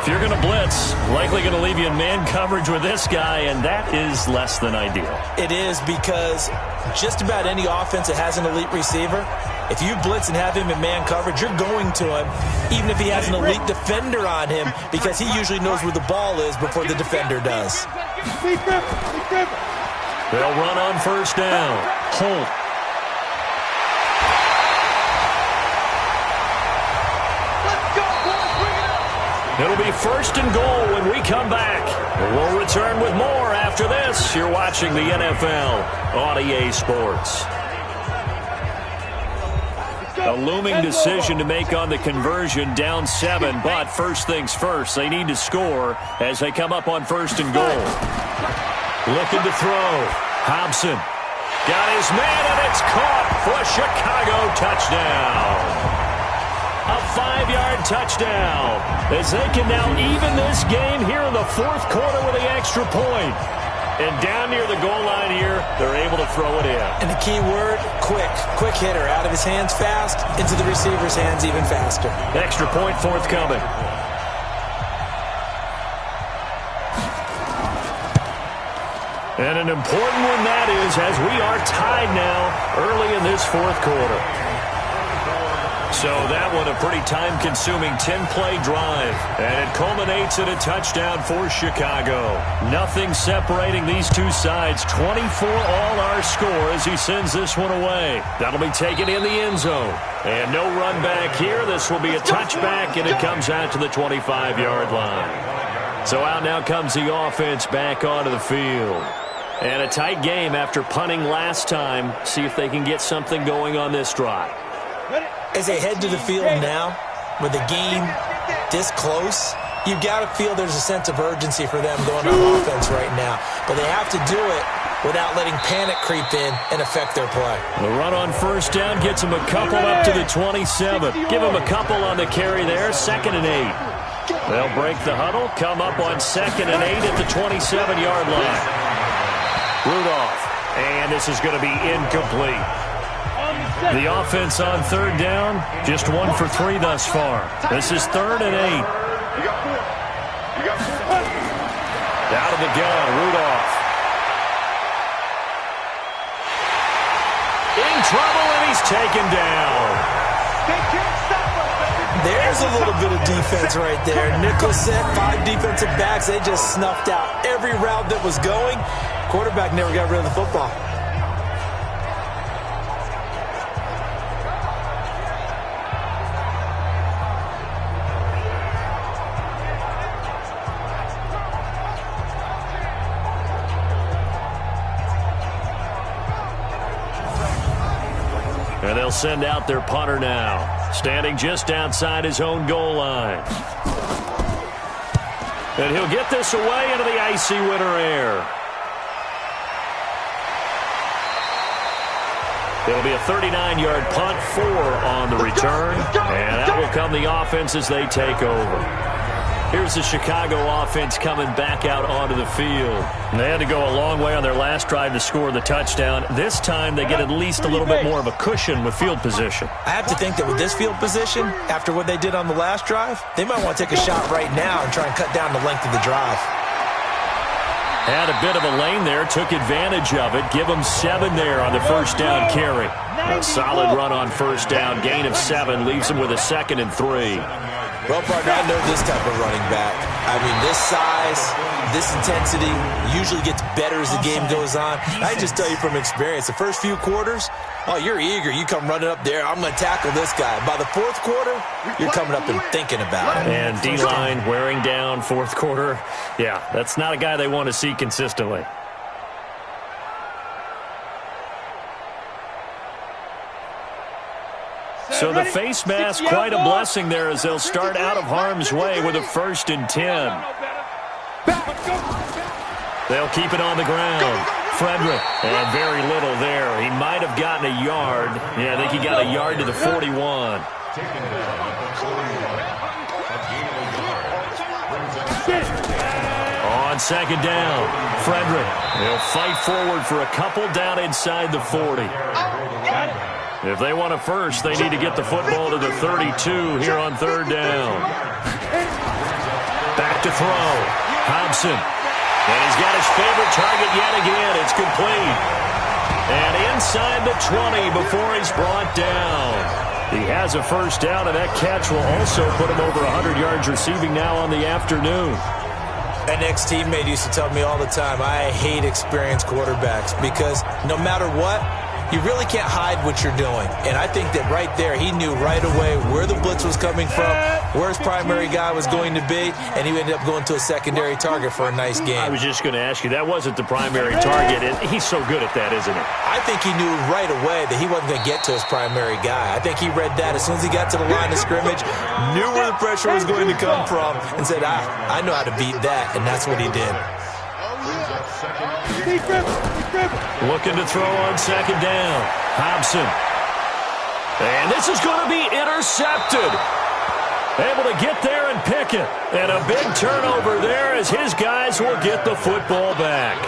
If you're going to blitz, likely going to leave you in man coverage with this guy, and that is less than ideal.
It is, because just about any offense that has an elite receiver, if you blitz and have him in man coverage, you're going to him, even if he has an elite defender on him, because he usually knows where the ball is before the defender does.
They'll run on 1st down. Holt. It'll be 1st and goal when we come back. We'll return with more after this. You're watching the NFL on EA Sports. A looming decision to make on the conversion, down 7, but first things first, they need to score as they come up on 1st and goal. Looking to throw. Hobson got his man, and it's caught for a Chicago touchdown. A 5-yard touchdown as they can now even this game here in the 4th quarter with the extra point. And down near the goal line here, they're able to throw it in.
And the key word, quick. Quick hitter. Out of his hands fast, into the receiver's hands even faster.
Extra point forthcoming. And an important one that is, as we are tied now early in this 4th quarter. So that one a pretty time-consuming 10-play drive. And it culminates in a touchdown for Chicago. Nothing separating these two sides. 24 all our score as he sends this one away. That'll be taken in the end zone. And no run back here. This will be a touchback, and it comes out to the 25-yard line. So out now comes the offense back onto the field. And a tight game after punting last time. See if they can get something going on this drive.
As they head to the field now, with the game this close, you've got to feel there's a sense of urgency for them going on offense right now. But they have to do it without letting panic creep in and affect their play.
The run on 1st down gets them a couple up to the 27. Give them a couple on the carry there, 2nd and 8. They'll break the huddle, come up on 2nd and 8 at the 27-yard line. Rudolph, and this is going to be incomplete. The offense on 3rd down, just 1 for 3 thus far. This is 3rd and 8. Out of the gun, Rudolph. In trouble, and he's taken down.
There's a little bit of defense right there. Nickel set, 5 defensive backs. They just snuffed out every route that was going. Quarterback never got rid of the football.
And they'll send out their punter now, standing just outside his own goal line. And he'll get this away into the icy winter air. It'll be a 39-yard punt, 4 on the return. And that will come the offense as they take over. Here's the Chicago offense coming back out onto the field. And they had to go a long way on their last drive to score the touchdown. This time they get at least a little bit more of a cushion with field position.
I have to think that with this field position, after what they did on the last drive, they might want to take a shot right now and try and cut down the length of the drive.
Had a bit of a lane there, took advantage of it. Give them 7 there on the 1st down carry. A solid run on 1st down, gain of 7, leaves them with a 2nd and 3.
Well, partner, I know this type of running back. I mean, this size, this intensity usually gets better as the game goes on. I can just tell you from experience, the first few quarters, oh, you're eager. You come running up there, I'm going to tackle this guy. By the fourth quarter, you're coming up and thinking about it.
And D-line wearing down fourth quarter. Yeah, that's not a guy they want to see consistently. So the face mask, quite a blessing there as they'll start out of harm's way with a 1st and 10. They'll keep it on the ground. Frederick, and very little there. He might have gotten a yard. Yeah, I think he got a yard to the 41. On 2nd down, Frederick. He'll fight forward for a couple down inside the 40. If they want a first, they need to get the football to the 32 here on 3rd down. Back to throw. Hobson. And he's got his favorite target yet again. It's complete. And inside the 20 before he's brought down. He has a first down, and that catch will also put him over 100 yards receiving now on the afternoon.
An ex-teammate used to tell me all the time, I hate experienced quarterbacks because no matter what, you really can't hide what you're doing. And I think that right there, he knew right away where the blitz was coming from, where his primary guy was going to be, and he ended up going to a secondary target for a nice game.
I was just going to ask you, that wasn't the primary target. He's so good at that, isn't he?
I think he knew right away that he wasn't going to get to his primary guy. I think he read that as soon as he got to the line of scrimmage, knew where the pressure was going to come from, and said, I know how to beat that, and that's what he did.
Looking to throw on 2nd down. Hobson. And this is going to be intercepted. Able to get there and pick it. And a big turnover there as his guys will get the football back.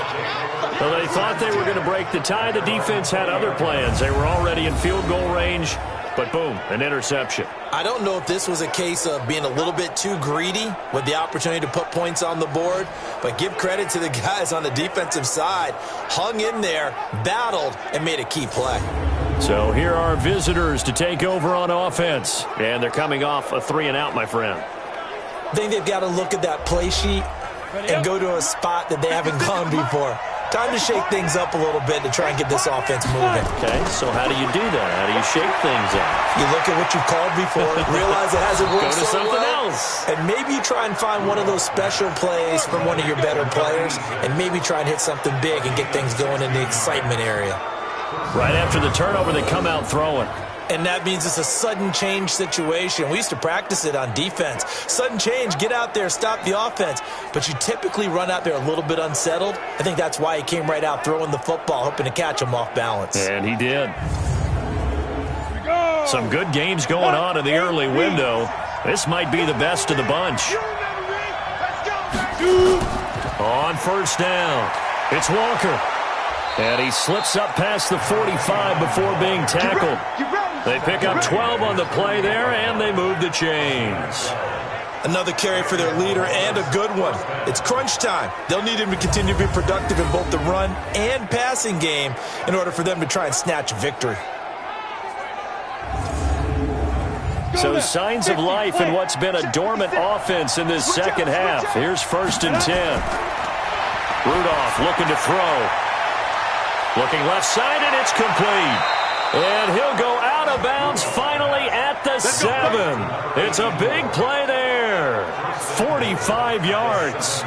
Well, they thought they were going to break the tie. The defense had other plans. They were already in field goal range. But boom, an interception.
I don't know if this was a case of being a little bit too greedy with the opportunity to put points on the board, but give credit to the guys on the defensive side. Hung in there, battled, and made a key play.
So here are visitors to take over on offense. And they're coming off a 3-and-out, my friend.
I think they've got to look at that play sheet and go to a spot that they haven't gone before. Time to shake things up a little bit to try and get this offense moving.
Okay, so how do you do that? How do you shake things up?
You look at what you've called before, realize it hasn't worked
Go to
so
something
well,
else.
and maybe you try and find one of those special plays from one of your better players, and maybe try and hit something big and get things going in the excitement area.
Right after the turnover, they come out throwing.
And that means it's a sudden change situation. We used to practice it on defense. Sudden change, get out there, stop the offense. But you typically run out there a little bit unsettled. I think that's why he came right out throwing the football, hoping to catch him off balance.
And he did. Some good games going on in the early window. This might be the best of the bunch. On 1st down, it's Walker. And he slips up past the 45 before being tackled. They pick up 12 on the play there, and they move the chains.
Another carry for their leader, and a good one. It's crunch time. They'll need him to continue to be productive in both the run and passing game in order for them to try and snatch a victory.
So signs of life in what's been a dormant offense in this second half. Here's 1st and 10. Rudolph looking to throw. Looking left side, and it's complete. And he'll go out of bounds finally at the 7. It's a big play there. 45 yards.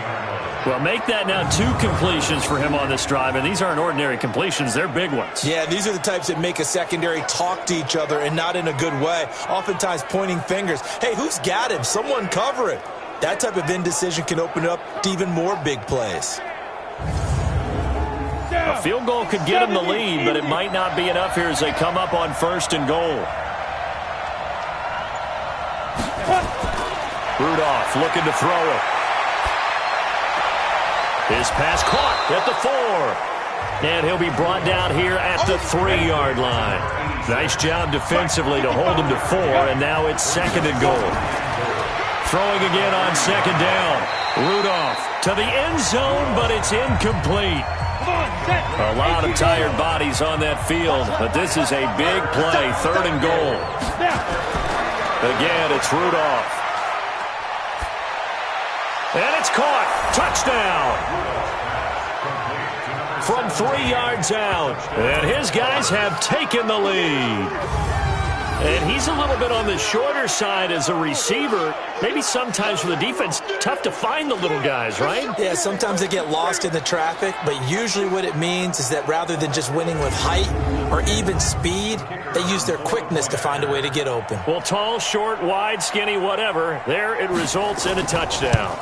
Well, make that now 2 completions for him on this drive, and these aren't ordinary completions. They're big ones.
Yeah, these are the types that make a secondary talk to each other and not in a good way. Oftentimes pointing fingers. Hey, who's got him? Someone cover it. That type of indecision can open up to even more big plays.
A field goal could get him the lead, but it might not be enough here as they come up on 1st and goal. Rudolph looking to throw it. His pass caught at the 4. And he'll be brought down here at the 3-yard line. Nice job defensively to hold him to 4, and now it's 2nd and goal. Throwing again on 2nd down. Rudolph to the end zone, but it's incomplete. A lot of tired bodies on that field, but this is a big play, 3rd and goal. Again, it's Rudolph. And it's caught. Touchdown. From 3 yards out. And his guys have taken the lead. And he's a little bit on the shorter side as a receiver. Maybe sometimes for the defense, tough to find the little guys, right?
Yeah, sometimes they get lost in the traffic, but usually what it means is that rather than just winning with height or even speed, they use their quickness to find a way to get open.
Well, tall, short, wide, skinny, whatever, there it results in a touchdown.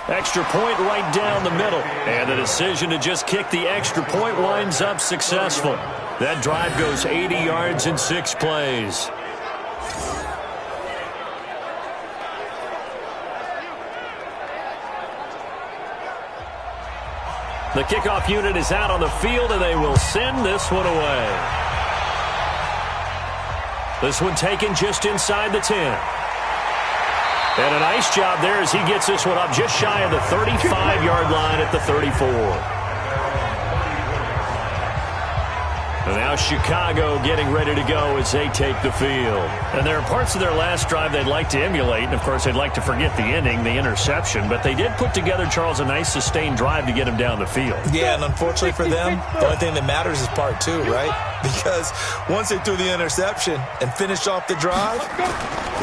Extra point right down the middle. And the decision to just kick the extra point winds up successful. That drive goes 80 yards in 6 plays. The kickoff unit is out on the field, and they will send this one away. This one taken just inside the 10. And a nice job there as he gets this one up just shy of the 35-yard line at the 34. And now Chicago getting ready to go as they take the field. And there are parts of their last drive they'd like to emulate. And, of course, they'd like to forget the ending, the interception. But they did put together, Charles, a nice sustained drive to get him down the field.
Yeah, and unfortunately for them, the only thing that matters is part 2, right? Because once they threw the interception and finished off the drive,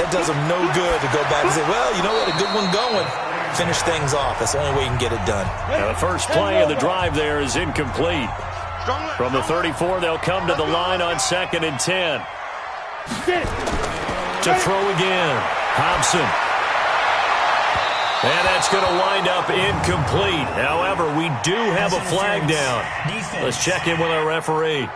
that does them no good to go back and say, well, you know what, a good one going. Finish things off. That's the only way you can get it done.
Now, the first play of the drive there is incomplete. From the 34, they'll come to the line on 2nd and 10. To throw again. Hobson. And that's going to wind up incomplete. However, we do have a flag down. Let's check in with our referee.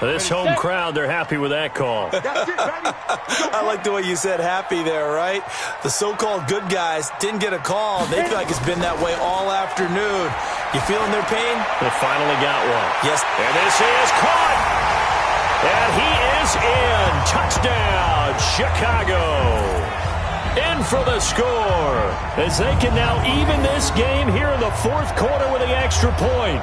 This home crowd, they're happy with that call.
I like the way you said happy there, right? The so-called good guys didn't get a call. They feel like it's been that way all afternoon. You feeling their pain?
They finally got one.
Yes.
And this is caught. And he is in. Touchdown, Chicago. In for the score. As they can now even this game here in the 4th quarter with the extra point.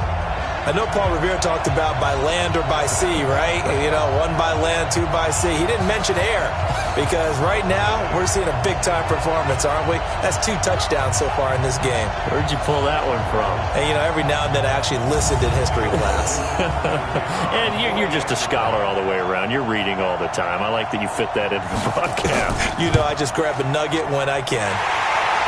I know Paul Revere talked about by land or by sea, right? You know, 1 by land, 2 by sea. He didn't mention air because right now we're seeing a big-time performance, aren't we? That's 2 touchdowns so far in this game.
Where'd you pull that one from?
And, you know, every now and then I actually listened in history class.
And you're just a scholar all the way around. You're reading all the time. I like that you fit that into the broadcast.
You know, I just grab a nugget when I can.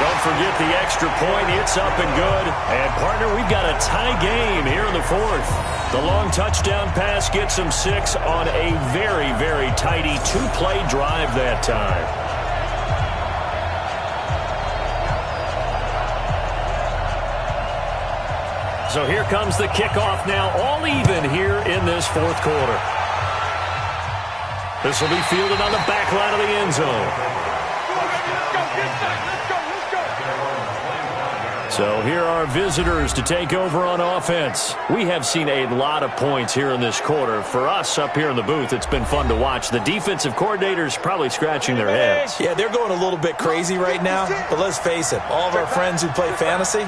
Don't forget the extra point. It's up and good. And, partner, we've got a tie game here in the 4th. The long touchdown pass gets them 6 on a very, very tidy 2-play drive that time. So here comes the kickoff now, all even here in this 4th quarter. This will be fielded on the back line of the end zone. So here are visitors to take over on offense. We have seen a lot of points here in this quarter. For us up here in the booth, it's been fun to watch. The defensive coordinators probably scratching their heads.
Yeah, they're going a little bit crazy right now. But let's face it, all of our friends who play fantasy,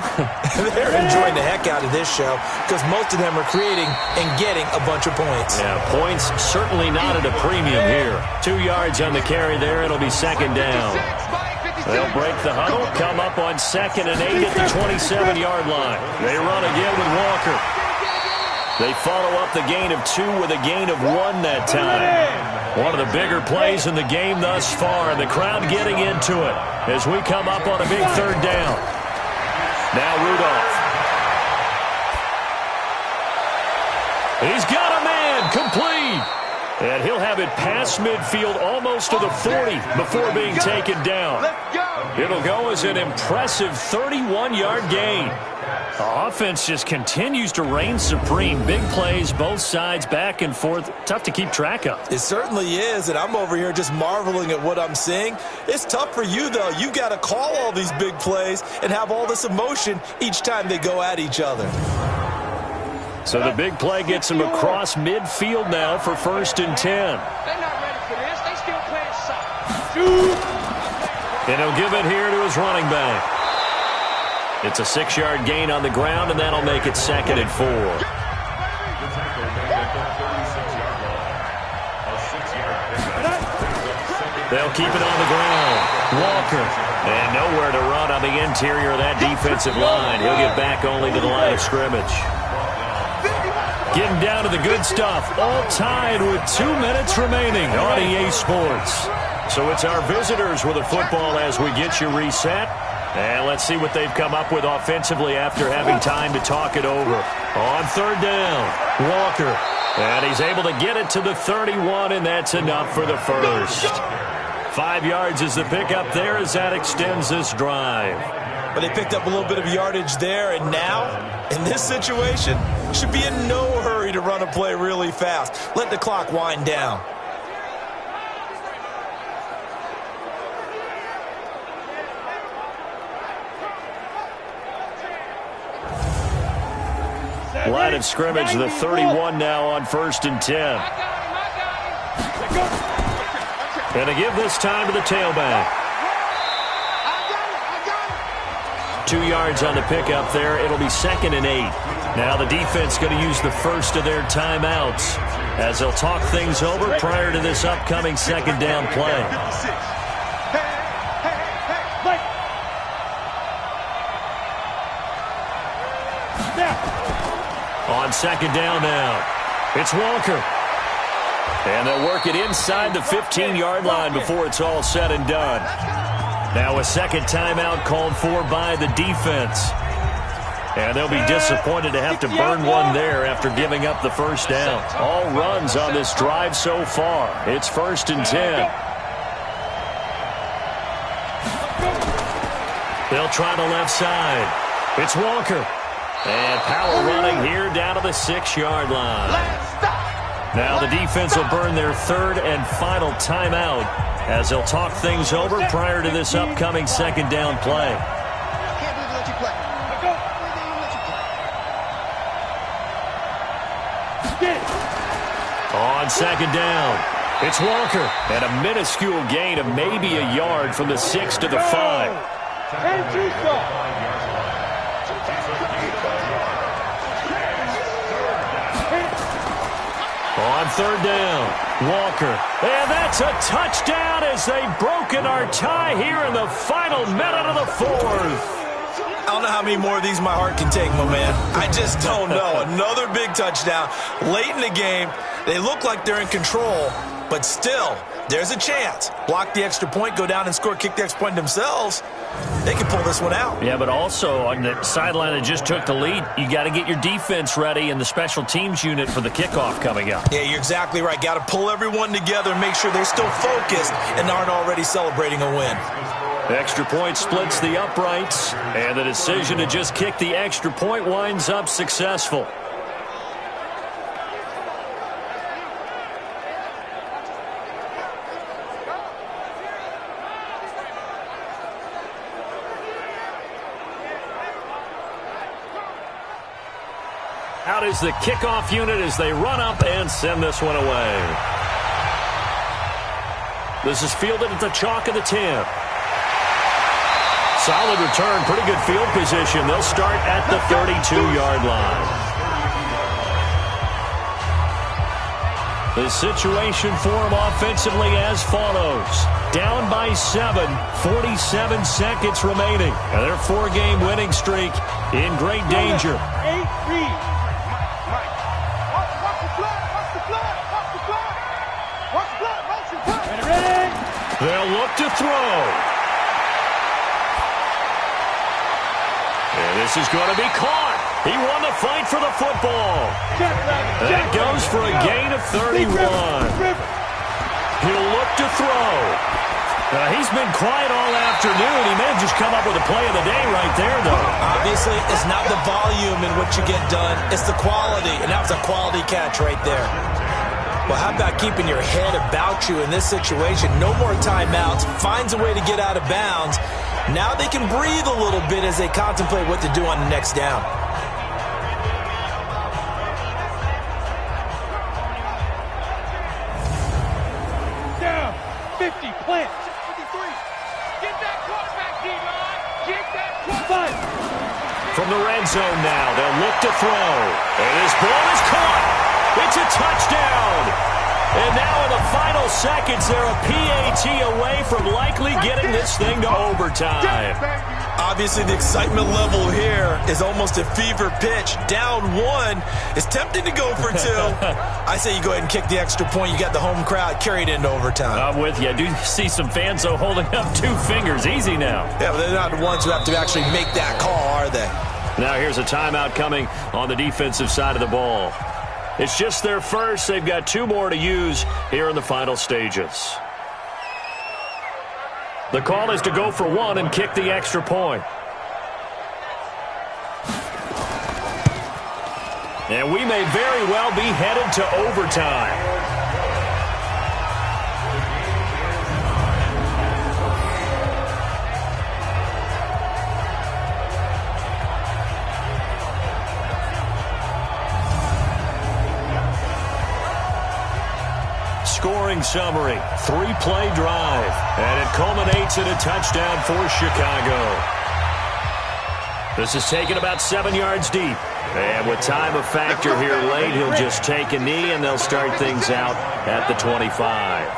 they're enjoying the heck out of this show because most of them are creating and getting a bunch of points.
Yeah, points certainly not at a premium here. 2 yards on the carry there. It'll be 2nd down. They'll break the huddle, come up on 2nd and 8 at the 27-yard line. They run again with Walker. They follow up the gain of 2 with a gain of 1 that time. One of the bigger plays in the game thus far, and the crowd getting into it as we come up on a big 3rd down. Now Rudolph. He's got a man, complete. And he'll have it past midfield almost to the 40 before being taken down. It'll go as an impressive 31-yard gain. The offense just continues to reign supreme. Big plays, both sides, back and forth. Tough to keep track of.
It certainly is, and I'm over here just marveling at what I'm seeing. It's tough for you, though. You've got to call all these big plays and have all this emotion each time they go at each other.
So the big play gets him across midfield now for 1st and 10.
They're not ready for this. They still playing soccer.
And he'll give it here to his running back. It's a 6-yard gain on the ground, and that'll make it 2nd and 4. They'll keep it on the ground. Walker. And nowhere to run on the interior of that defensive line. He'll get back only to the line of scrimmage. Getting down to the good stuff. All tied with 2 minutes remaining on EA Sports. So it's our visitors with the football as we get you reset. And let's see what they've come up with offensively after having time to talk it over. On third down, Walker. And he's able to get it to the 31, and that's enough for the first. 5 yards is the pickup there as that extends this drive.
But they picked up a little bit of yardage there, and now, in this situation, should be in no hurry to run a play really fast. Let the clock wind down.
Line of scrimmage, the 31 now on 1st and 10. And to give this time to the tailback. 2 yards on the pickup there. It'll be 2nd and 8. Now the defense going to use the first of their timeouts as they'll talk things over prior to this upcoming 2nd down play. On 2nd down now, it's Walker. And they'll work it inside the 15-yard line before it's all said and done. Now a 2nd timeout called for by the defense. And they'll be disappointed to have to burn one there after giving up the first down. All runs on this drive so far. It's 1st and 10. They'll try the left side. It's Walker. And power running here down to the 6-yard line. Now the defense will burn their 3rd and final timeout as they'll talk things over prior to this upcoming 2nd down play. On 2nd down, it's Walker. And a minuscule gain of maybe a yard from the 6 to the 5. On 3rd down, Walker. And that's a touchdown as they've broken our tie here in the final minute of the 4th.
I don't know how many more of these my heart can take, my man. I just don't know. Another big touchdown. Late in the game, they look like they're in control, but still, there's a chance. Block the extra point, go down and score, kick the extra point themselves. They can pull this one out.
Yeah, but also on the sideline that just took the lead, you got to get your defense ready and the special teams unit for the kickoff coming up.
Yeah, you're exactly right. Got to pull everyone together and make sure they're still focused and aren't already celebrating a win.
Extra point splits the uprights, and the decision to just kick the extra point winds up successful. Out is the kickoff unit as they run up and send this one away. This is fielded at the chalk of the 10. Solid return, pretty good field position. They'll start at the 32-yard line. The situation for them offensively as follows. Down by 7, 47 seconds remaining. And their 4-game winning streak in great danger. They'll look to throw. And this is going to be caught. He won the fight for the football. That goes for a gain of 31. He'll look to throw. He's been quiet all afternoon. He may have just come up with a play of the day right there, though.
Obviously, it's not the volume in what you get done. It's the quality, and that was a quality catch right there. Well, how about keeping your head about you in this situation? No more timeouts. Finds a way to get out of bounds. Now they can breathe a little bit as they contemplate what to do on the next down.
Down. 50. Plant. 53. Get that quarterback, D-line. Get that quarterback.
From the red zone now, they'll look to throw. And this ball is caught. It's a touchdown. And now in the final seconds, they're a PAT away from likely getting this thing to overtime.
Obviously, the excitement level here is almost a fever pitch. Down one. It's tempting to go for two. I say you go ahead and kick the extra point. You got the home crowd carried into overtime.
I'm with you. I do see some fans, though, holding up 2 fingers. Easy now.
Yeah, but they're not the ones who have to actually make that call, are they?
Now here's a timeout coming on the defensive side of the ball. It's just their first. They've got 2 more to use here in the final stages. The call is to go for 1 and kick the extra point. And we may very well be headed to overtime. Scoring summary, 3-play drive, and it culminates in a touchdown for Chicago. This is taken about 7 yards deep. And with time a factor here late, he'll just take a knee, and they'll start things out at the 25.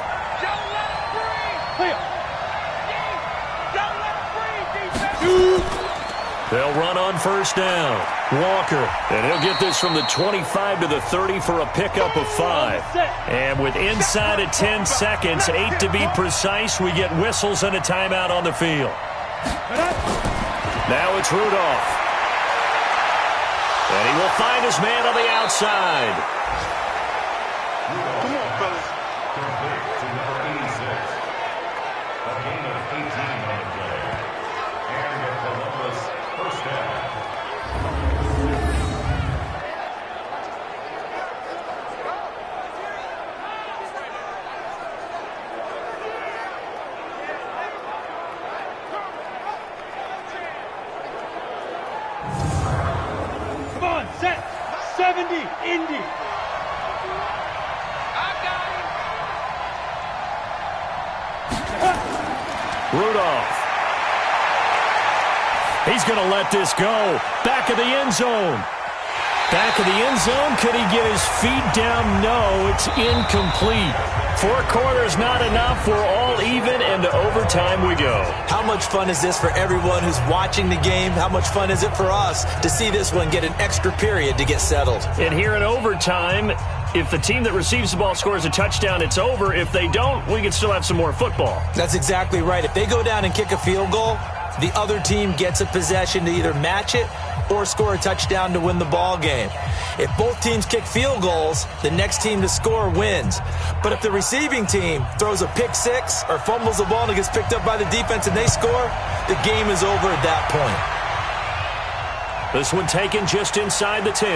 They'll run on first down. Walker, and he'll get this from the 25 to the 30 for a pickup of 5. And with inside of 10 seconds, 8 to be precise, we get whistles and a timeout on the field. Now it's Rudolph. And he will find his man on the outside.
Come on, fellas.
To number 86. A gain of 18 on the play. And the Columbus first down.
Come on, set. 70, Indy.
Rudolph. He's going to let this go. Back of the end zone. Back of the end zone. Could he get his feet down? No, it's incomplete. 4 quarters not enough. We're all even, and to overtime we go.
How much fun is this for everyone who's watching the game? How much fun is it for us to see this one get an extra period to get settled?
And here in overtime, if the team that receives the ball scores a touchdown, it's over. If they don't, we can still have some more football.
That's exactly right. If they go down and kick a field goal, the other team gets a possession to either match it or score a touchdown to win the ball game. If both teams kick field goals, the next team to score wins. But if the receiving team throws a pick six or fumbles the ball and it gets picked up by the defense and they score, the game is over at that point.
This one taken just inside the 10.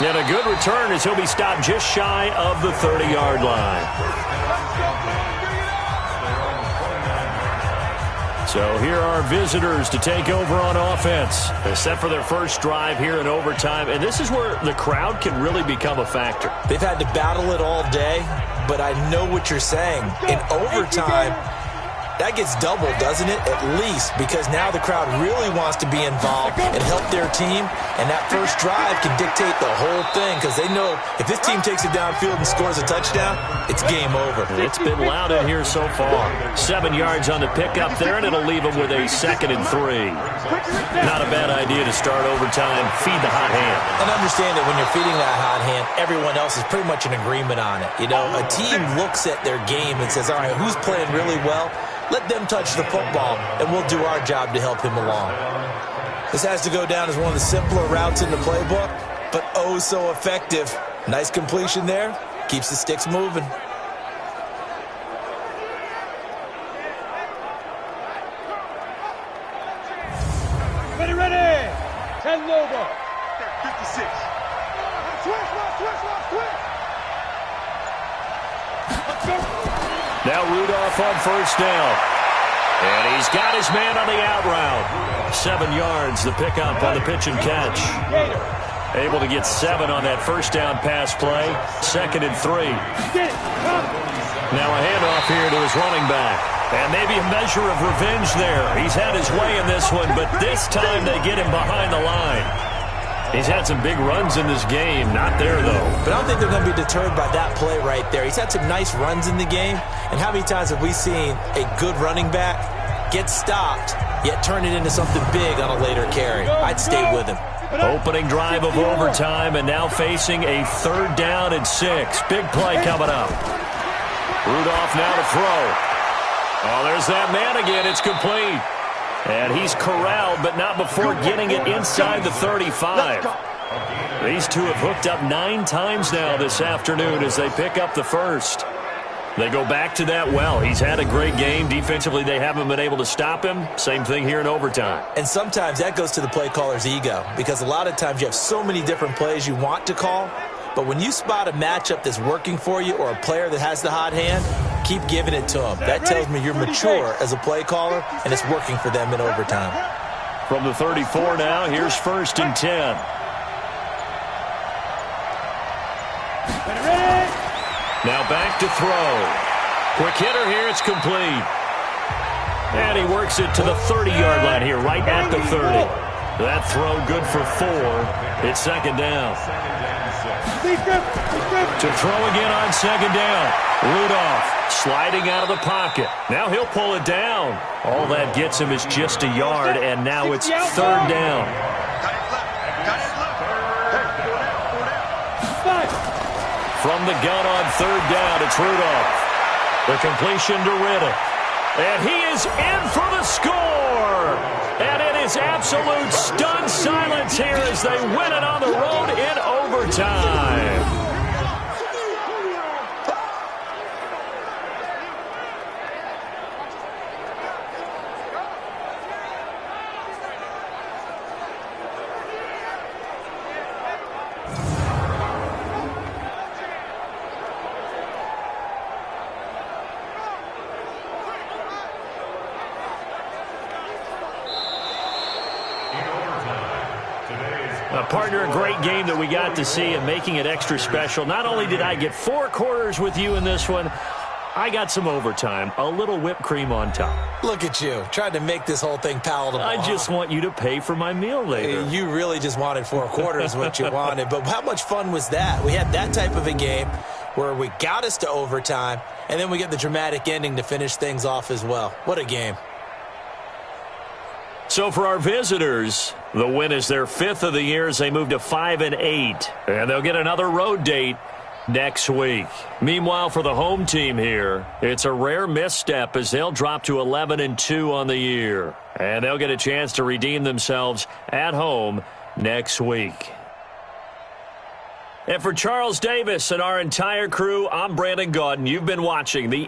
And a good return as he'll be stopped just shy of the 30-yard line. So here are visitors to take over on offense. They're set for their first drive here in overtime, and this is where the crowd can really become a factor.
They've had to battle it all day, but I know what you're saying. In overtime, that gets doubled, doesn't it? At least, because now the crowd really wants to be involved and help their team, and that first drive can dictate the whole thing because they know if this team takes it downfield and scores a touchdown, it's game over.
It's been loud in here so far. 7 yards on the pickup there, and it'll leave them with a 2nd and 3. Not a bad idea to start overtime. Feed the hot hand.
And understand that when you're feeding that hot hand, everyone else is pretty much in agreement on it. You know, a team looks at their game and says, all right, who's playing really well? Let them touch the football, and we'll do our job to help him along. This has to go down as one of the simpler routes in the playbook, but oh so effective. Nice completion there. Keeps the sticks moving.
Ready. 10 Lobo.
56.
Now Rudolph on first down. And he's got his man on the out route. 7 yards, the pickup on the pitch and catch. Able to get 7 on that first down pass play. 2nd and 3. Now a handoff here to his running back. And maybe a measure of revenge there. He's had his way in this one, but this time they get him behind the line. He's had some big runs in this game. Not there, though.
But I don't think they're going to be deterred by that play right there. He's had some nice runs in the game. And how many times have we seen a good running back get stopped, yet turn it into something big on a later carry? I'd stay with him.
Opening drive of overtime, and now facing a 3rd down and 6. Big play coming up. Rudolph now to throw. Oh, there's that man again. It's complete. And he's corralled, but not before getting it inside the 35. These two have hooked up 9 times now this afternoon as they pick up the first. They go back to that well. He's had a great game. Defensively, they haven't been able to stop him. Same thing here in overtime.
And sometimes that goes to the play caller's ego, because a lot of times you have so many different plays you want to call, but when you spot a matchup that's working for you or a player that has the hot hand, keep giving it to them. That tells me you're mature as a play caller, and it's working for them in overtime.
From the 34 now, here's 1st and 10. Now back to throw. Quick hitter here, it's complete. And he works it to the 30-yard line here, right at the 30. That throw good for 4. It's 2nd down. To throw again on 2nd down. Rudolph sliding out of the pocket. Now he'll pull it down. All that gets him is just a yard, and now it's 3rd down. From the gun on 3rd down, it's Rudolph. The completion to Riddick. And he is in for the score. And it is absolute stunned silence here as they win it on the road in overtime. Partner, a great game that we got to see and making it extra special. Not only did I get 4 quarters with you in this one, I got some overtime, a little whipped cream on top.
Look at you, trying to make this whole thing palatable.
I just want you to pay for my meal later.
You really just wanted 4 quarters what you wanted, but how much fun was that? We had that type of a game where we got us to overtime, and then we get the dramatic ending to finish things off as well. What a game.
So for our visitors, the win is their 5th of the year as they move to 5-8. And they'll get another road date next week. Meanwhile, for the home team here, it's a rare misstep as they'll drop to 11-2 on the year. And they'll get a chance to redeem themselves at home next week. And for Charles Davis and our entire crew, I'm Brandon Gaudin. You've been watching the